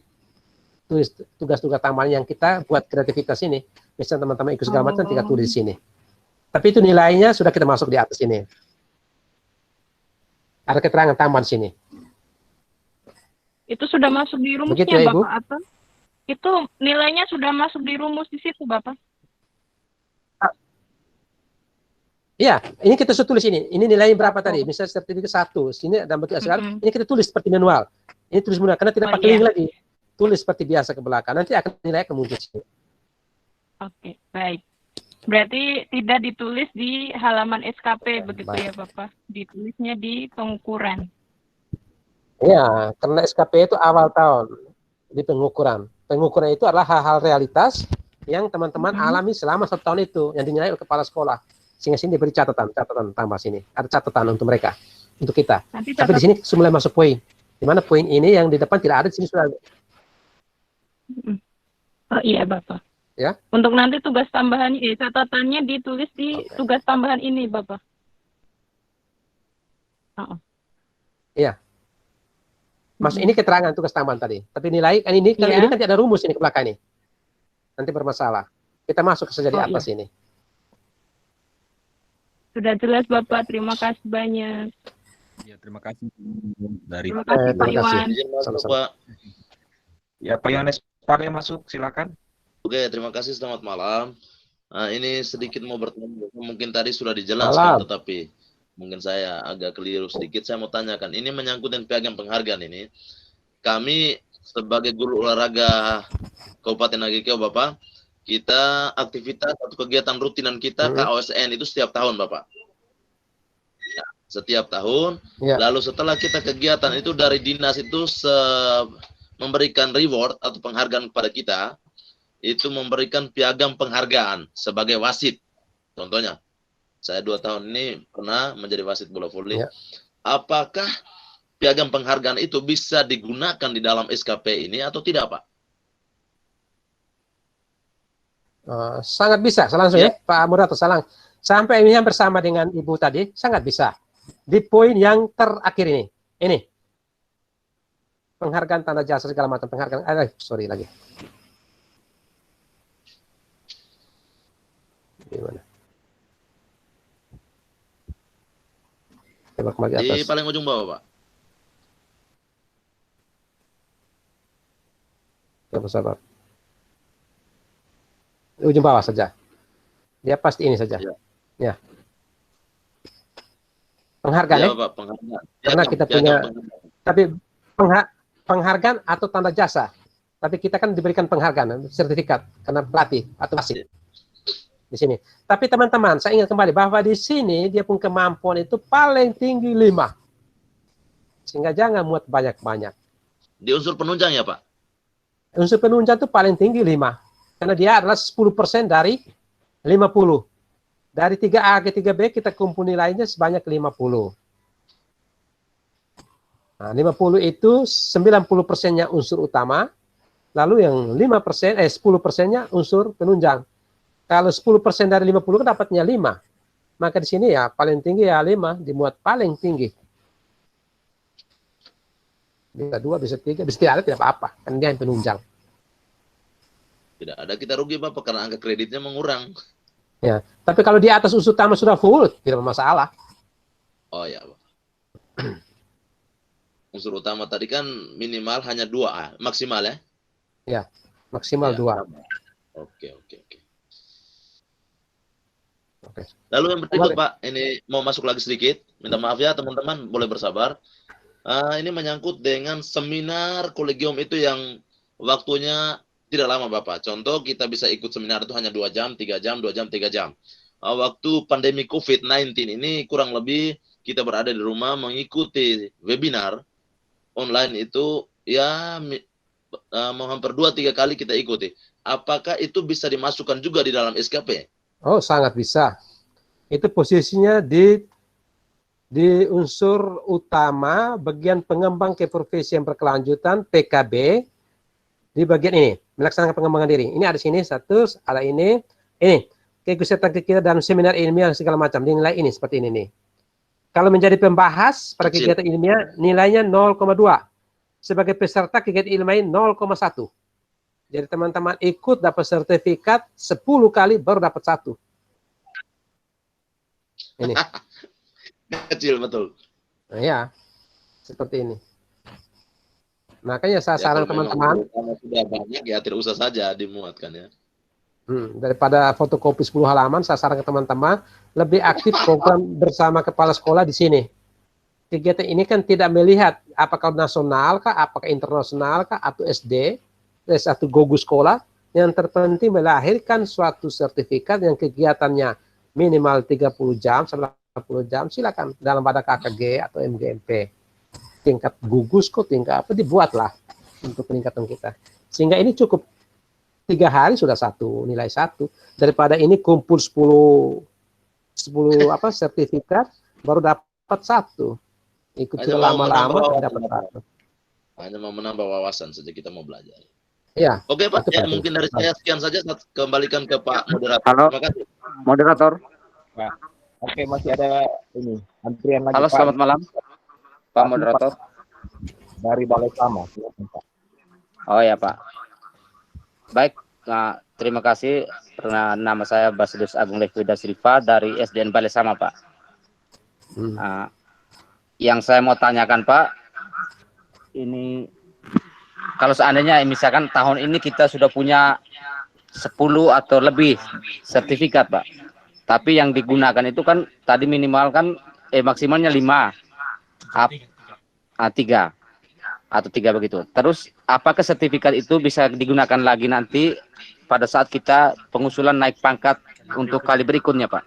Tulis tugas-tugas tambahan yang kita buat kreativitas ini. Misalnya teman-teman ikut segala macam tinggal tulis di sini. Tapi itu nilainya sudah kita masuk di atas ini. Ada keterangan tambahan sini. Itu sudah masuk di rumusnya begitu, ya, Bapak atau itu nilainya sudah masuk di rumus di situ Bapak? Iya, ini kita sudah tulis ini. Ini nilainya berapa tadi? Misalnya sertifikat 1, sini ada bentuk sekarang. Ini kita tulis seperti manual. Ini tulis manual karena tidak pakai link lagi. Tulis seperti biasa ke belakang. Nanti akan nilai akan muncul sini. Oke, baik. Berarti tidak ditulis di halaman SKP begitu ya Bapak? Ditulisnya di pengukuran. Ya, karena SKP itu awal tahun di pengukuran. Pengukuran itu adalah hal-hal realitas yang teman-teman alami selama 1 tahun itu yang dinilai oleh kepala sekolah. Sehingga sini diberi catatan tambah sini. Ada catatan untuk mereka, untuk kita. Tapi di sini mulai masuk poin. Di mana poin ini yang di depan tidak ada, di sini sudah ada. Oh iya Bapak. Ya. Untuk nanti tugas tambahan catatannya ditulis di tugas tambahan ini Bapak. Iya. Mas ini keterangan tugas tambahan tadi. Tapi nilai kan ini kan ini kan tidak ada rumus ini ke belakang ini. Nanti bermasalah. Kita masuk saja di atas ini. Sudah jelas Bapak, terima kasih banyak. Ya, terima kasih dari terima kasih Pak Iwan. Sama-sama. Ya Pak Yohanes Pak masuk, silakan. Oke, terima kasih, selamat malam. Nah, ini sedikit mau bertanya, mungkin tadi sudah dijelaskan, tetapi mungkin saya agak keliru sedikit. Saya mau tanyakan, ini menyangkut dengan piagam penghargaan ini. Kami sebagai guru olahraga Kabupaten Nagekeo, Bapak, kita aktivitas atau kegiatan rutinan kita KOSN itu setiap tahun, Bapak. Nah, setiap tahun. Ya. Lalu setelah kita kegiatan itu dari dinas itu memberikan reward atau penghargaan kepada kita, itu memberikan piagam penghargaan sebagai wasit. Contohnya, saya 2 tahun ini pernah menjadi wasit bola voli. Ya. Apakah piagam penghargaan itu bisa digunakan di dalam SKP ini atau tidak, Pak? Sangat bisa, langsung ya, Pak Murato Salang. Sampai ini yang bersama dengan Ibu tadi, sangat bisa. Di poin yang terakhir ini penghargaan tanda jasa segala macam penghargaan. Sorry lagi. Gimana? Coba kembali atas. Di paling ujung bawah, Pak. Coba sabar. Ujung bawah saja. Dia pasti ini saja. Ya. Penghargaan ya, Pak, penghargaan. Karena kita punya, tapi penghargaan atau tanda jasa. Tapi kita kan diberikan penghargaan, sertifikat karena pelatih atau wasit di sini. Tapi teman-teman, saya ingat kembali bahwa di sini dia pun kemampuan itu paling tinggi 5. Sehingga jangan muat banyak-banyak. Di unsur penunjang ya, Pak? Unsur penunjang itu paling tinggi 5. Karena dia adalah 10% dari 50. Dari 3A ke 3B kita kumpul nilainya sebanyak 50. Nah, 50 itu 90%-nya unsur utama, lalu yang 10%-nya unsur penunjang. Kalau 10% dari 50 kan dapatnya 5. Maka di sini ya paling tinggi ya 5, dimuat paling tinggi. Bisa 2, bisa 3, bisa tidak ada tidak apa-apa. Kan dia yang penunjang. Tidak ada kita rugi, Bapak, karena angka kreditnya mengurang. Ya, tapi kalau di atas unsur utama sudah full, tidak masalah. Oh ya, Pak. Unsur utama tadi kan minimal hanya 2A, maksimal ya? Ya, maksimal 2. Oke. Lalu yang berikut, Pak, ini mau masuk lagi sedikit. Minta maaf ya teman-teman, boleh bersabar. Ini menyangkut dengan seminar kolegium itu yang waktunya tidak lama, Bapak. Contoh kita bisa ikut seminar itu hanya 2 jam, 3 jam, 2 jam, 3 jam. Waktu pandemi COVID-19 ini kurang lebih kita berada di rumah mengikuti webinar online itu ya mau hampir 2-3 kali kita ikuti. Apakah itu bisa dimasukkan juga di dalam SKP? Oh, sangat bisa. Itu posisinya di unsur utama bagian pengembang keprofesian berkelanjutan PKB di bagian ini, melaksanakan pengembangan diri. Ini ada sini satu, ada ini keikutsertaan kita dalam seminar ilmiah segala macam, nilai ini seperti ini nih. Kalau menjadi pembahas pada kegiatan ilmiah nilainya 0,2. Sebagai peserta kegiatan ilmiah 0,1. Jadi teman-teman ikut dapat sertifikat 10 kali baru dapat 1. Ini. Kecil betul. Nah, ya. Seperti ini. Makanya saya saran teman-teman, sudah banyak ya tidak usah saja dimuatkan ya. Daripada fotokopi 10 halaman, saya saran ke teman-teman lebih aktif program bersama kepala sekolah di sini. Kegiatan ini kan tidak melihat apakah nasional kah, apakah internasional kah, atau SD, satu gugus sekolah. Yang terpenting melahirkan suatu sertifikat yang kegiatannya minimal 30 jam, 90 jam, silakan dalam wadah KKG atau MGMP. Tingkat gugus kok, tingkat apa dibuatlah untuk peningkatan kita. Sehingga ini cukup 3 hari sudah 1, nilai 1. Daripada ini kumpul 10 sertifikat baru dapat 1. Ikut lama-lama dapat 1. Hanya mau menambah wawasan saja, kita mau belajar. Ya. Oke, Pak, ya, mungkin dari saya sekian saja, kembalikan ke Pak Moderator. Halo, terima kasih. Moderator. Pak. Oke, masih ada ini antrian lagi. Halo, Pak. selamat malam, Pak Moderator. Dari Balai Sama. Oh ya, Pak. Baik, nah, terima kasih. Karena nama saya Basilius Agung Levida Silva dari SDN Balai Sama, Pak. Yang saya mau tanyakan, Pak, ini kalau seandainya misalkan tahun ini kita sudah punya 10 atau lebih sertifikat, Pak. Tapi yang digunakan itu kan tadi minimal kan maksimalnya 5. 3 atau 3 begitu. Terus apakah sertifikat itu bisa digunakan lagi nanti pada saat kita pengusulan naik pangkat untuk kali berikutnya, Pak?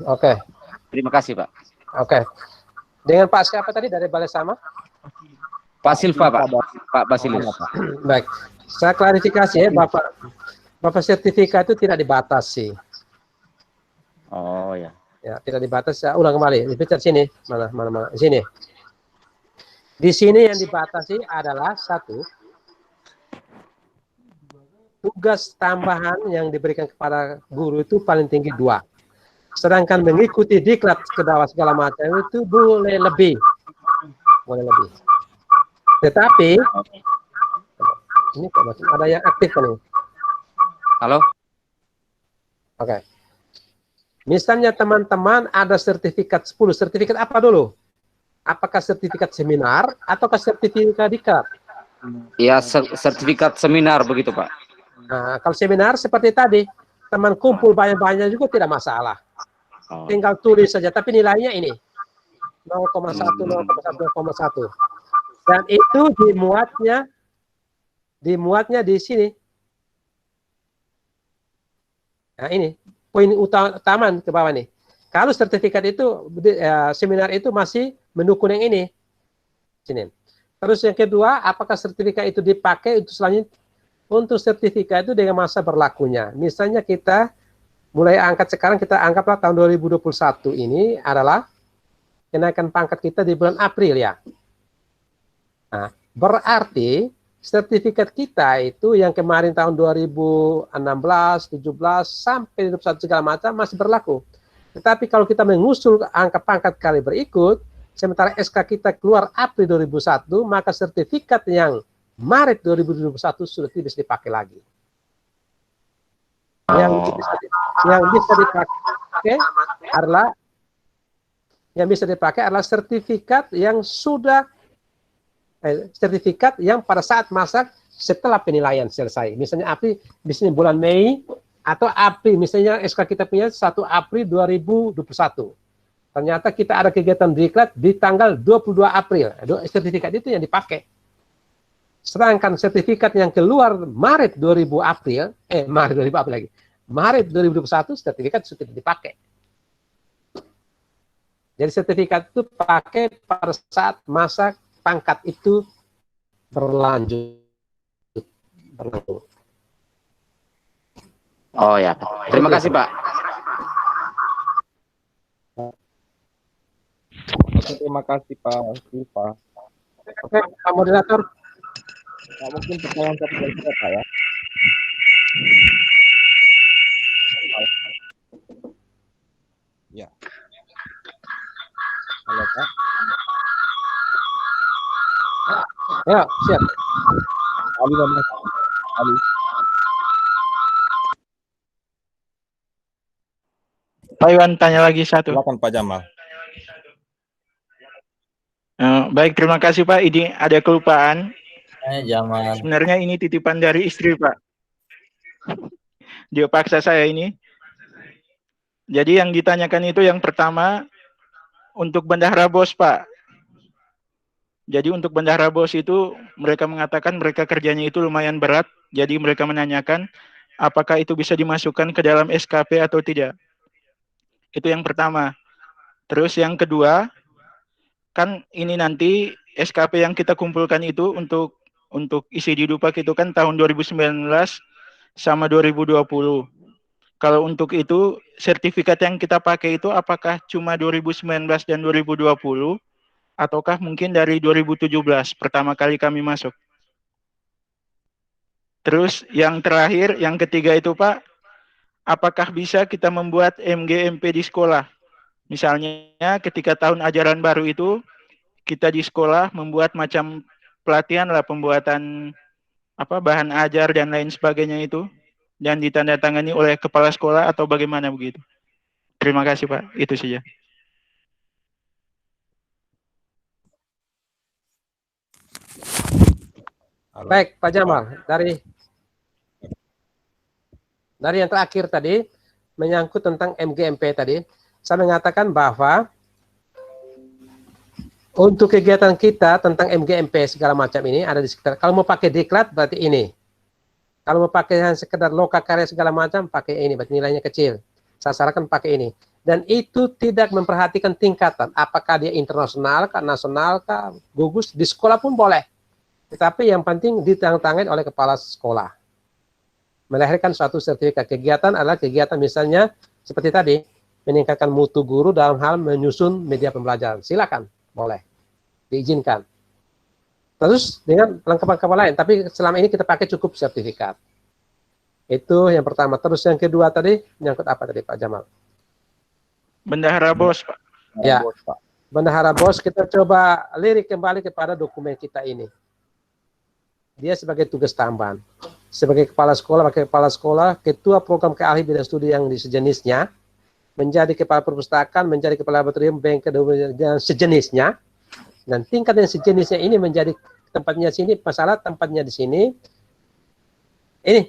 Oke. Terima kasih, Pak. Oke. Dengan Pak siapa tadi dari Balai Sama? Pak Silva, Pak. Pak Basilius. Baik. Saya klarifikasi ya, Bapak sertifikat itu tidak dibatasi. Oh ya. Ya, tidak dibatasi. Saya ulang kembali. Dipencet sini. Mana. Sini. Di sini yang dibatasi adalah satu, tugas tambahan yang diberikan kepada guru itu paling tinggi 2. Sedangkan mengikuti diklat segala macam itu boleh lebih. Boleh lebih. Tetapi ini kok masih ada yang aktif kan ini? Halo? Oke. Misalnya teman-teman ada sertifikat 10. Sertifikat apa dulu? Apakah sertifikat seminar ataukah sertifikat diklat? Ya, sertifikat seminar begitu, Pak. Nah, kalau seminar seperti tadi, teman kumpul banyak-banyak juga tidak masalah. Tinggal tulis saja, tapi nilainya ini 0,1, 0,1. Dan itu dimuatnya di sini. Nah, ini poin utama ke bawah nih. Kalau sertifikat itu seminar itu masih mendukung yang ini. Sini. Terus yang kedua, apakah sertifikat itu dipakai untuk selanjutnya? Untuk sertifikat itu dengan masa berlakunya. Misalnya kita mulai angkat sekarang, kita anggaplah tahun 2021 ini adalah kenaikan pangkat kita di bulan April ya. Nah, berarti sertifikat kita itu yang kemarin tahun 2016, 17 sampai 21 segala macam masih berlaku. Tetapi kalau kita mengusul angka pangkat kali berikut, sementara SK kita keluar April 2001, maka sertifikat yang Maret 2021 sudah tidak bisa dipakai lagi. Yang bisa dipakai adalah sertifikat yang sudah sertifikat yang pada saat masa setelah penilaian selesai. Misalnya misalnya bulan Mei atau April, misalnya SK kita punya 1 April 2021. Ternyata kita ada kegiatan diklat di tanggal 22 April. Sertifikat itu yang dipakai. Sedangkan sertifikat yang keluar Maret 2021, sertifikat sudah tidak dipakai. Jadi sertifikat itu pakai pada saat masa pangkat itu berlanjut. Oh ya, terima kasih Pak. Terima kasih Pak Silva. Oke, Pak Moderator. Nah, mungkin pertanyaan satu dari saya Pak ya. Ya. Halo Pak. Ya, siap. Ali namanya. Ali. Pak Iwan tanya lagi satu. Silakan Pak Jamal. Baik, terima kasih Pak. Ini ada kelupaan. Jamal. Sebenarnya ini titipan dari istri Pak. Dia paksa saya ini. Jadi yang ditanyakan itu yang pertama untuk bendahara bos Pak. Jadi untuk bendahara bos itu mereka mengatakan mereka kerjanya itu lumayan berat. Jadi mereka menanyakan apakah itu bisa dimasukkan ke dalam SKP atau tidak. Itu yang pertama. Terus yang kedua, kan ini nanti SKP yang kita kumpulkan itu untuk isi di Dupak itu kan tahun 2019 sama 2020. Kalau untuk itu sertifikat yang kita pakai itu apakah cuma 2019 dan 2020 ataukah mungkin dari 2017 pertama kali kami masuk. Terus yang terakhir, yang ketiga itu Pak, apakah bisa kita membuat MGMP di sekolah? Misalnya ketika tahun ajaran baru itu kita di sekolah membuat macam pelatihan lah, pembuatan bahan ajar dan lain sebagainya itu, dan ditandatangani oleh kepala sekolah atau bagaimana begitu. Terima kasih Pak, itu saja. Baik Pak Jamal, dari yang terakhir tadi menyangkut tentang MGMP tadi, saya mengatakan bahwa untuk kegiatan kita tentang MGMP segala macam ini ada di sekitar. Kalau mau pakai diklat berarti ini. Kalau mau pakai yang sekedar loka karya segala macam pakai ini, berarti nilainya kecil. Saya sarankan pakai ini. Dan itu tidak memperhatikan tingkatan. Apakah dia internasional kah, nasional kah, gugus, di sekolah pun boleh. Tetapi yang penting ditandatangani oleh kepala sekolah. Melahirkan suatu sertifikat. Kegiatan adalah kegiatan misalnya seperti tadi, meningkatkan mutu guru dalam hal menyusun media pembelajaran. Silakan, boleh. Diizinkan. Terus dengan lengkap-lengkap lain, tapi selama ini kita pakai cukup sertifikat. Itu yang pertama. Terus yang kedua tadi, menyangkut apa tadi Pak Jamal? Bendahara BOS, Pak. Ya, bendahara BOS, kita coba lirik kembali kepada dokumen kita ini. Dia sebagai tugas tambahan. Sebagai kepala sekolah, wakil kepala sekolah, ketua program keahli bidang studi yang sejenisnya, menjadi kepala perpustakaan, menjadi kepala laboratorium, bengkel, dan sejenisnya, dan tingkat yang sejenisnya ini menjadi tempatnya sini, masalah tempatnya di sini, ini,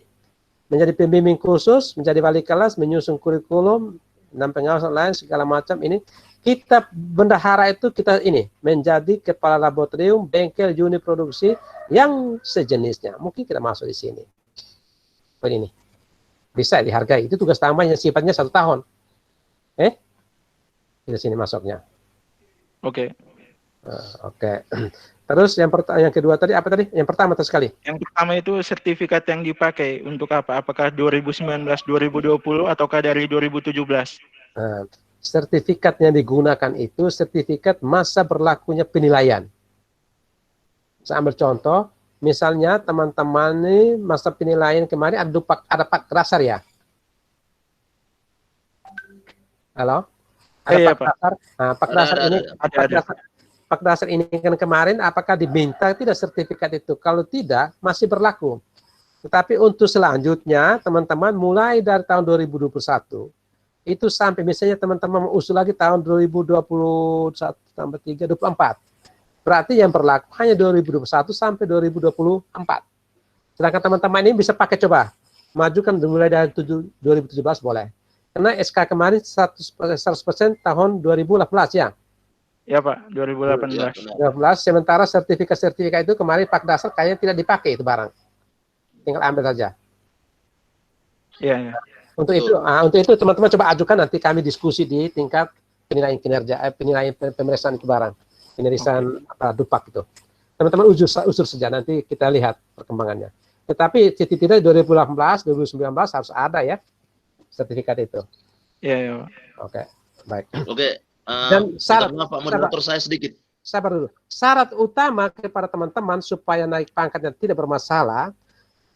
menjadi pembimbing khusus, menjadi wali kelas, menyusun kurikulum, dan pengawasan lain segala macam ini. Kita bendahara itu kita ini menjadi kepala laboratorium, bengkel, unit produksi yang sejenisnya. Mungkin kita masuk di sini. Ini bisa dihargai. Itu tugas tambah yang sifatnya 1 tahun. Di sini masuknya. Oke. Oke. Terus yang kedua tadi apa tadi? Yang pertama sekali. Yang pertama itu sertifikat yang dipakai untuk apa? Apakah 2019, 2020 ataukah dari 2017? Sertifikat yang digunakan itu sertifikat masa berlakunya penilaian. Saya ambil contoh, misalnya teman-teman ini masa penilaian kemarin ada Pak Dasar ya? Halo? Ada Iya, Pak Dasar. Nah, Pak Dasar ini Pak Dasar ini kan kemarin apakah diminta tidak sertifikat itu? Kalau tidak, masih berlaku. Tetapi untuk selanjutnya, teman-teman mulai dari tahun 2021, itu sampai misalnya teman-teman usul lagi tahun 2021 tambah 3, 24. Berarti yang berlaku hanya 2021 sampai 2024. Sedangkan teman-teman ini bisa pakai coba. Majukan mulai dari 2017 boleh. Karena SK kemarin 100% tahun 2018 ya. Ya Pak, 2018. Sementara sertifikat-sertifikat itu kemarin Pak Dasar kayaknya tidak dipakai itu barang. Tinggal ambil saja. Iya, ya. Untuk itu teman-teman coba ajukan, nanti kami diskusi di tingkat penilaian kinerja, penilaian pemeriksaan itu barang, pemeriksaan Dupak itu. Teman-teman usur saja, nanti kita lihat perkembangannya. Tetapi tidak 2018, 2019 harus ada ya sertifikat itu. Iya, ya. Oke, baik. Oke. Dan syarat, Pak moderator saya sedikit. Sabar dulu. Syarat utama kepada teman-teman supaya naik pangkatnya tidak bermasalah,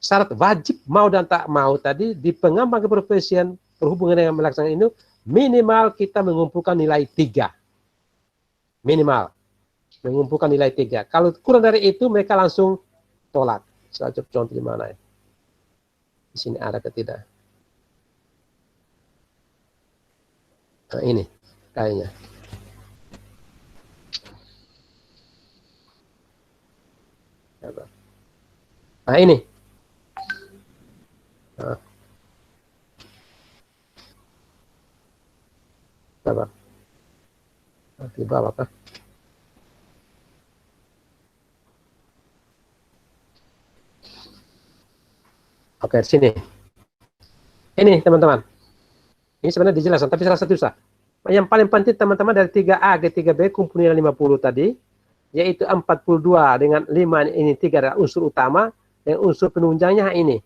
syarat wajib mau dan tak mau tadi di pengembang keprofesian berhubungan dengan melaksanakan ini, minimal kita mengumpulkan nilai 3. Minimal. Mengumpulkan nilai 3. Kalau kurang dari itu, mereka langsung tolak. Saya coba contoh di mana ya. Di sini ada atau tidak. Nah, ini kayaknya. Nah, ini. Nah. Coba. Di bawah kah? Oke, sini. Ini teman-teman. Ini sebenarnya dijelaskan, tapi salah satu susah. Yang paling penting teman-teman dari 3A ke 3B kumpul nilai 50 tadi, yaitu 42 dengan 5 ini 3 adalah unsur utama, yang unsur penunjangnya ini.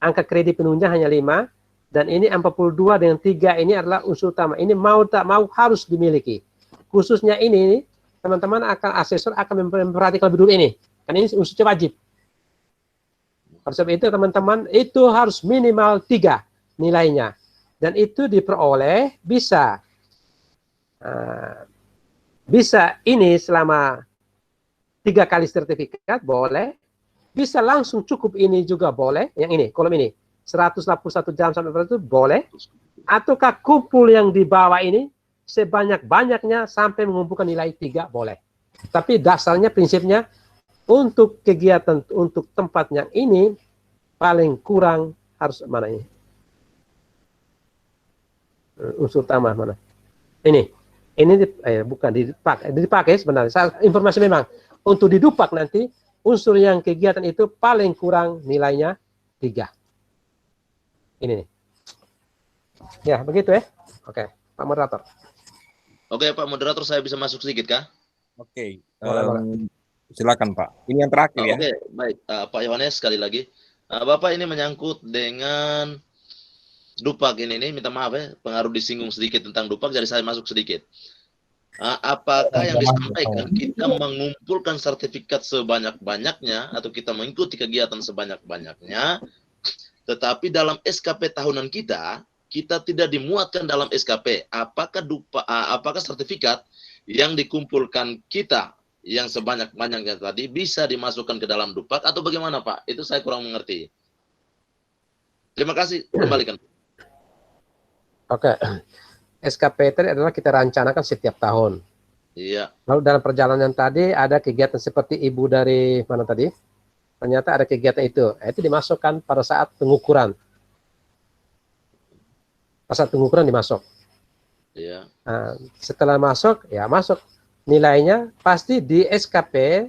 Angka kredit penunjang hanya 5, dan ini 42 dengan 3 ini adalah unsur utama. Ini mau tak mau harus dimiliki. Khususnya ini, teman-teman akan asesor akan memperhatikan lebih dulu ini. Karena ini unsurnya wajib. Oleh sebab itu teman-teman itu harus minimal 3 nilainya. Dan itu diperoleh bisa ini selama 3 kali sertifikat boleh, bisa langsung cukup ini juga boleh, yang ini kolom ini 181 jam sampai berapa itu boleh, ataukah kumpul yang di bawah ini sebanyak-banyaknya sampai mengumpulkan nilai 3 boleh. Tapi dasarnya prinsipnya untuk kegiatan untuk tempat yang ini paling kurang harus mana ini? Unsur utama mana? Ini bukan dipakai sebenarnya. Informasi memang untuk di Dupak nanti unsur yang kegiatan itu paling kurang nilainya 3. Ini nih. Ya, begitu ya. Oke, Pak Moderator. Oke, Pak Moderator, saya bisa masuk sedikit kah? Oke, Boleh. silakan Pak. Ini yang terakhir ya. Oke, baik. Pak Yohanes, sekali lagi. Bapak, ini menyangkut dengan Dupak ini minta maaf ya, pengaruh disinggung sedikit tentang Dupak, jadi saya masuk sedikit. Apakah yang disampaikan kita mengumpulkan sertifikat sebanyak-banyaknya atau kita mengikuti kegiatan sebanyak-banyaknya, tetapi dalam SKP tahunan kita tidak dimuatkan dalam SKP. Apakah sertifikat yang dikumpulkan kita yang sebanyak-banyaknya tadi bisa dimasukkan ke dalam Dupak atau bagaimana, Pak? Itu saya kurang mengerti. Terima kasih, kembalikan. Oke, SKP tadi adalah kita rencanakan setiap tahun. Iya. Lalu dalam perjalanan tadi ada kegiatan seperti ibu dari mana tadi? Ternyata ada kegiatan itu dimasukkan pada saat pengukuran. Pada saat pengukuran dimasuk. Iya. Nah, setelah masuk, ya masuk. Nilainya pasti di SKP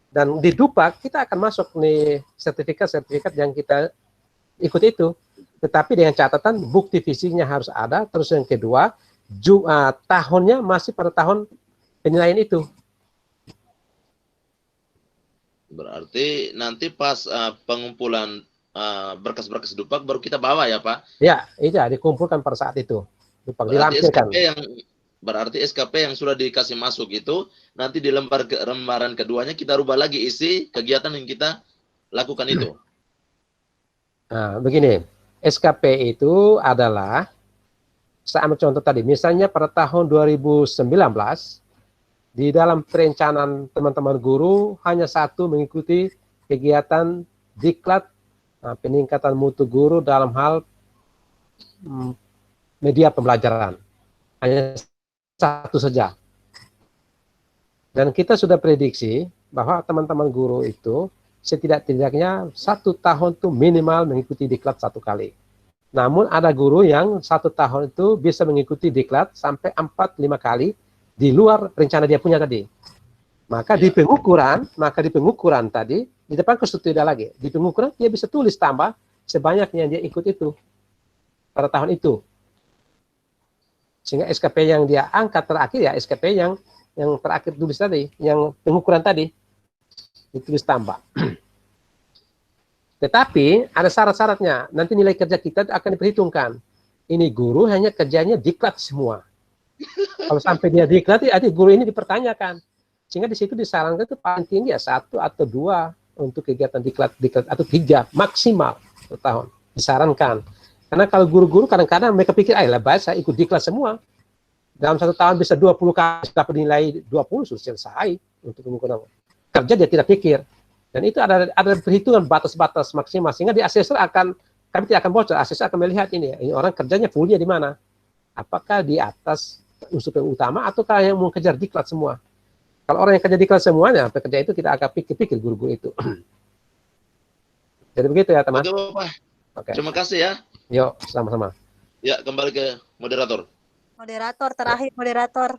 dan di Dupak kita akan masuk nih sertifikat-sertifikat yang kita ikut itu. Tetapi dengan catatan bukti fisiknya harus ada. Terus yang kedua, tahunnya masih pada tahun penilaian itu. Berarti nanti pas pengumpulan berkas-berkas Dupak baru kita bawa ya, Pak? Ya, itu dikumpulkan pada saat itu. Dupak dilampirkan. Berarti SKP yang sudah dikasih masuk itu nanti di lembaran keduanya kita rubah lagi isi kegiatan yang kita lakukan itu. Nah, begini, SKP itu adalah, saya ambil contoh tadi, misalnya pada tahun 2019, di dalam perencanaan teman-teman guru, hanya satu mengikuti kegiatan diklat peningkatan mutu guru dalam hal media pembelajaran. Hanya satu saja. Dan kita sudah prediksi bahwa teman-teman guru itu setidak-tidaknya 1 tahun itu minimal mengikuti diklat 1 kali. Namun ada guru yang 1 tahun itu bisa mengikuti diklat sampai 4-5 kali di luar rencana dia punya tadi. Maka di pengukuran tadi, di depan kesetujuan lagi. Di pengukuran dia bisa tulis tambah sebanyak yang dia ikut itu pada tahun itu. Sehingga SKP yang dia angkat terakhir ya SKP yang terakhir tulis tadi, yang pengukuran tadi ditulis tambah. Tetapi ada syarat-syaratnya. Nanti nilai kerja kita akan diperhitungkan. Ini guru hanya kerjanya diklat semua. Kalau sampai dia diklat, ya guru ini dipertanyakan. Sehingga di situ disarankan itu paling tinggi ya 1 atau 2 untuk kegiatan diklat atau 3 maksimal per tahun disarankan. Karena kalau guru-guru kadang-kadang mereka pikir, lebih saya ikut diklat semua. Dalam 1 tahun bisa 20 kali dapat nilai 20 sudah selesai untuk pengukuran. Kerja dia tidak pikir. Dan itu ada perhitungan batas-batas maksimal. Sehingga di asesor kami tidak akan bocor. Asesor akan melihat ini orang kerjanya fullnya di mana. Apakah di atas unsur yang utama ataukah yang mau kejar diklat semua. Kalau orang yang kerja diklat semuanya, pekerja itu kita akan pikir-pikir guru-guru itu. Jadi begitu ya teman. Oke, Bapak. Oke. Terima kasih ya. Yuk, sama-sama. Ya, kembali ke moderator. Moderator terakhir, moderator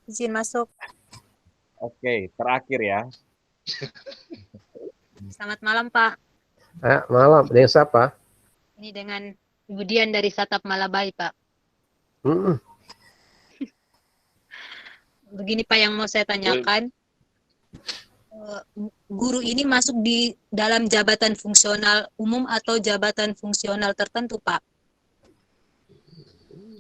izin masuk. Oke, terakhir ya. Selamat malam Pak. Malam, dengan siapa? Ini dengan Ibu Dian dari Satap Malabai Pak. Begini Pak yang mau saya tanyakan. Guru ini masuk di dalam jabatan fungsional umum atau jabatan fungsional tertentu, Pak?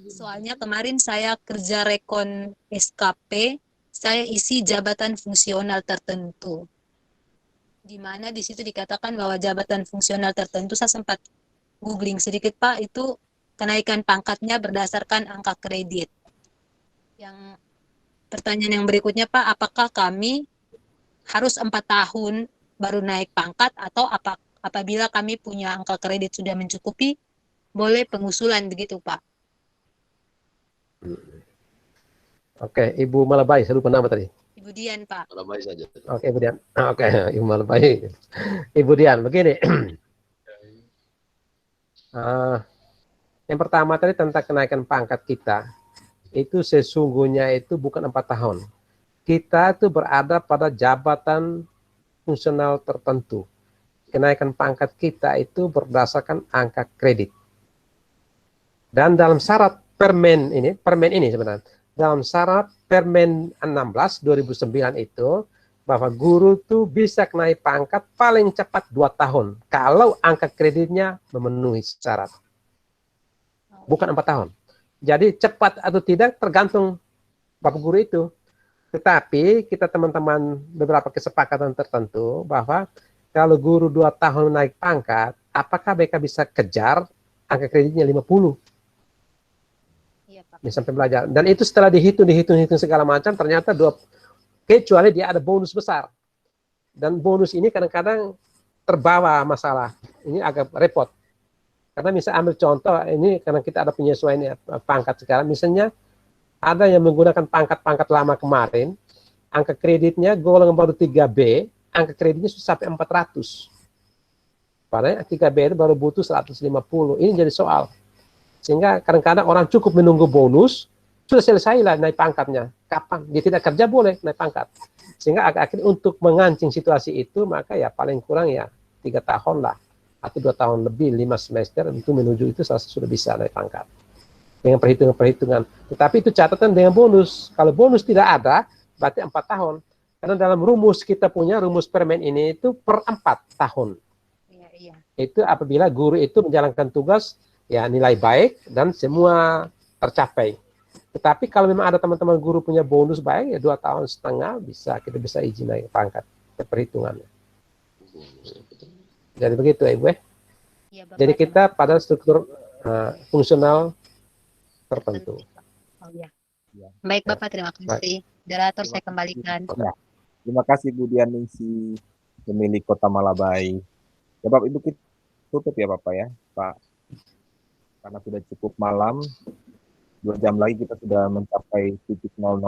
Soalnya kemarin saya kerja rekon SKP, saya isi jabatan fungsional tertentu. Di mana di situ dikatakan bahwa jabatan fungsional tertentu, saya sempat googling sedikit, Pak, itu kenaikan pangkatnya berdasarkan angka kredit. Yang pertanyaan yang berikutnya, Pak, apakah kami harus 4 tahun baru naik pangkat atau apabila kami punya angka kredit sudah mencukupi, boleh pengusulan begitu, Pak? Oke, Ibu Malabai, saya lupa nama tadi. Ibu Dian, Pak. Malabai saja. Oke, Ibu Dian. Oke, Ibu Malabai. Ibu Dian, begini. Yang pertama tadi tentang kenaikan pangkat kita, itu sesungguhnya itu bukan 4 tahun. Kita itu berada pada jabatan fungsional tertentu. Kenaikan pangkat kita itu berdasarkan angka kredit. Dan dalam syarat permen ini sebenarnya, dalam syarat permen 16 2009 itu, bahwa guru tuh bisa naik pangkat paling cepat 2 tahun kalau angka kreditnya memenuhi syarat. Bukan 4 tahun. Jadi cepat atau tidak tergantung Bapak guru itu. Tetapi kita teman-teman beberapa kesepakatan tertentu bahwa kalau guru 2 tahun naik pangkat, apakah mereka bisa kejar angka kreditnya 50? Iya, Pak. Bisa belajar. Dan itu setelah dihitung segala macam, ternyata kecuali dia ada bonus besar. Dan bonus ini kadang-kadang terbawa masalah. Ini agak repot. Karena bisa ambil contoh, ini karena kita ada penyesuaian pangkat sekarang, misalnya ada yang menggunakan pangkat-pangkat lama kemarin, angka kreditnya golongan baru 3B, angka kreditnya sudah sampai 400. Padahal 3B itu baru butuh 150. Ini jadi soal. Sehingga kadang-kadang orang cukup menunggu bonus, sudah selesai lah naik pangkatnya. Kapan? Dia tidak kerja boleh naik pangkat. Sehingga akhirnya untuk mengancing situasi itu, maka ya paling kurang ya 3 tahun lah. Atau 2 tahun lebih, 5 semester, itu menuju itu sudah bisa naik pangkat. Dengan perhitungan-perhitungan. Tetapi itu catatan dengan bonus. Kalau bonus tidak ada, berarti 4 tahun. Karena dalam rumus kita punya, rumus permen ini itu per 4 tahun. Iya. Itu apabila guru itu menjalankan tugas, ya nilai baik, dan semua tercapai. Tetapi kalau memang ada teman-teman guru punya bonus baik, ya 2,5 tahun kita bisa izin naik pangkat perhitungannya. Jadi begitu ya Ibu. Iya, Bapak. Jadi kita pada struktur fungsional tertentu. Oh ya. Baik Bapak, terima kasih. Moderator saya kembalikan. Ya. Terima kasih Bu Dianingsi, pemilik Kota Malabai. Ya Bapak Ibu, kita tutup ya Bapak ya, Pak. Karena sudah cukup malam. 2 jam lagi kita sudah mencapai titik 00.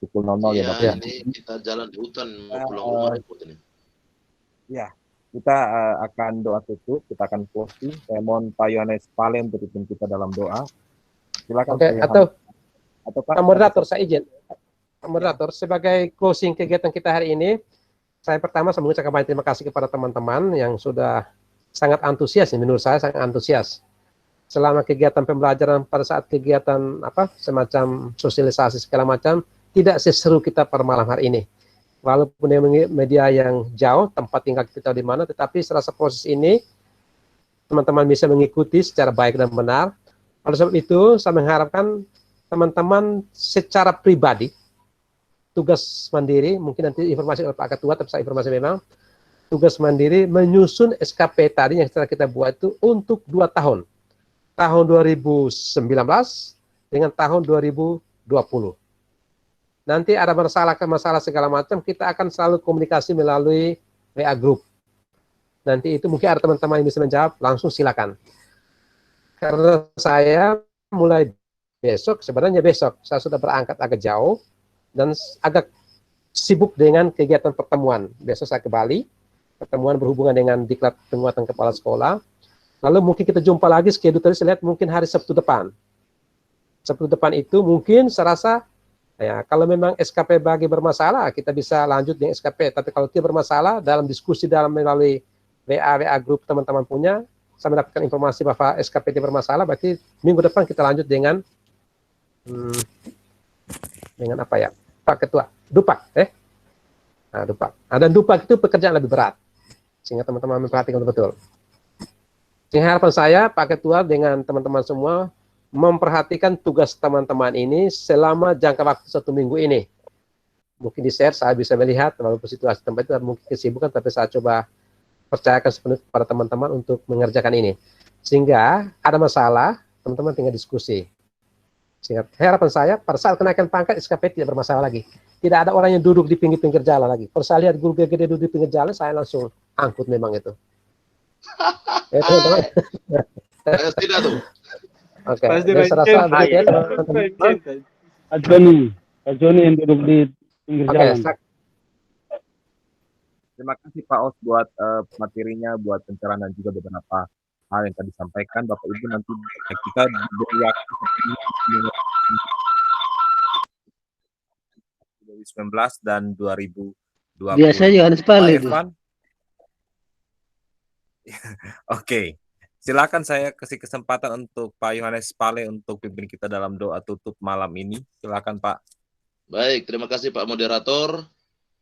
Pukul 00 ya Bapak. Ini kita jalan di hutan mau pulang rumah repot ini. Ya, kita akan doa tutup, kita akan closing. Saya mohon Pak Yohanes Pale untuk pimpin kita dalam doa. Silakan. Oke, atau Pak Moderator, saya izin. Pak Moderator, sebagai closing kegiatan kita hari ini, saya pertama mengucapkan banyak terima kasih kepada teman-teman yang sudah sangat antusias, menurut saya sangat antusias. Selama kegiatan pembelajaran, pada saat kegiatan semacam sosialisasi segala macam, tidak seseru kita pada malam hari ini. Walaupun media yang jauh, tempat tinggal kita di mana, tetapi serasa proses ini teman-teman bisa mengikuti secara baik dan benar. Oleh sebab itu, saya mengharapkan teman-teman secara pribadi, tugas mandiri, mungkin nanti informasi oleh Pak Ketua, tapi saya informasi memang, tugas mandiri menyusun SKP tadi yang setelah kita buat itu untuk 2 tahun. Tahun 2019 dengan tahun 2020. Nanti ada masalah segala macam, kita akan selalu komunikasi melalui WA Group. Nanti itu mungkin ada teman-teman yang bisa menjawab, langsung silakan. Karena saya mulai sebenarnya besok, saya sudah berangkat agak jauh, dan agak sibuk dengan kegiatan pertemuan. Besok saya ke Bali, pertemuan berhubungan dengan diklat penguatan kepala sekolah. Lalu mungkin kita jumpa lagi, schedule tadi saya lihat mungkin hari Sabtu depan. Sabtu depan itu mungkin saya rasa, ya kalau memang SKP bagi bermasalah, kita bisa lanjut dengan SKP. Tapi kalau tidak bermasalah, dalam diskusi melalui WA grup teman-teman punya, saya mendapatkan informasi bahwa SKP tidak bermasalah, berarti minggu depan kita lanjut dengan apa ya, Pak Ketua, Dupak. Nah, Dupak. Dan Dupak itu pekerjaan lebih berat, sehingga teman-teman memperhatikan betul. Sehingga harapan saya, Pak Ketua dengan teman-teman semua, memperhatikan tugas teman-teman ini selama jangka waktu 1 minggu ini. Mungkin di share saya bisa melihat, walaupun situasi tempat itu mungkin kesibukan, tapi saya coba percayakan sepenuhnya kepada teman-teman untuk mengerjakan ini. Sehingga ada masalah, teman-teman tinggal diskusi. Sehingga harapan saya, pada saat kenaikan pangkat, SKP tidak bermasalah lagi. Tidak ada orang yang duduk di pinggir-pinggir jalan lagi. Kalau saya lihat guru gede duduk di pinggir jalan, saya langsung angkut memang itu. Ya, teman-teman. Tidak tuh. Oke, saya rasa begitu ya, teman-teman. Pak Joni yang duduk di pinggir jalan. Terima kasih Pak Os buat materinya, buat pencerahan dan juga beberapa hal yang tadi disampaikan. Bapak Ibu nanti kita beri waktu 2019 dan 2020. Biasanya Yohanes Pale itu. Oke. Silakan saya kasih kesempatan untuk Pak Yohanes Pale untuk pimpin kita dalam doa tutup malam ini. Silakan Pak. Baik, terima kasih Pak Moderator.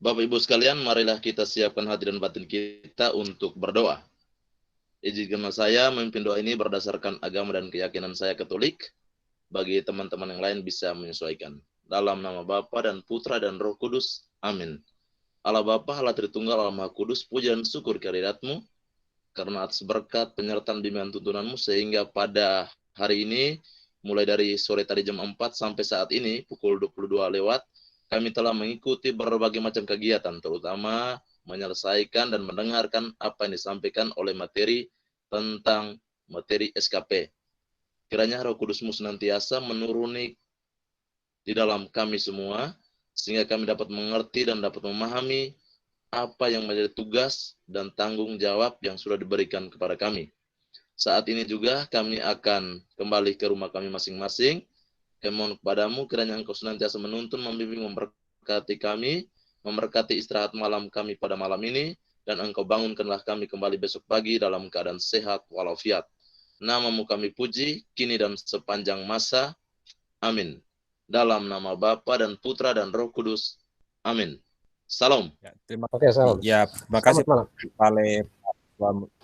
Bapak Ibu sekalian, marilah kita siapkan hati dan batin kita untuk berdoa. Izinkanlah saya memimpin doa ini berdasarkan agama dan keyakinan saya Katolik. Bagi teman-teman yang lain bisa menyesuaikan. Dalam nama Bapa dan Putra dan Roh Kudus. Amin. Allah Bapa, Allah Tritunggal, Allah Maha Kudus, puja dan syukur kehadirat-Mu, karena atas berkat penyertaan bimbingan tuntunan-Mu, sehingga pada hari ini, mulai dari sore tadi jam 4 sampai saat ini, pukul 22 lewat, kami telah mengikuti berbagai macam kegiatan, terutama menyelesaikan dan mendengarkan apa yang disampaikan oleh materi tentang materi SKP. Kiranya Roh Kudus-Mu senantiasa menuruni di dalam kami semua, sehingga kami dapat mengerti dan dapat memahami apa yang menjadi tugas dan tanggung jawab yang sudah diberikan kepada kami. Saat ini juga kami akan kembali ke rumah kami masing-masing. Kami mohon kepadamu kiranya Engkau senantiasa menuntun, membimbing, memberkati kami, memberkati istirahat malam kami pada malam ini, dan Engkau bangunkanlah kami kembali besok pagi dalam keadaan sehat walafiat. Nama-Mu kami puji, kini dan sepanjang masa. Amin. Dalam nama Bapa dan Putra dan Roh Kudus. Amin. Salam. Ya, terima Oke, salam. Ya, terima kasih Selamat malam. Pak Pale.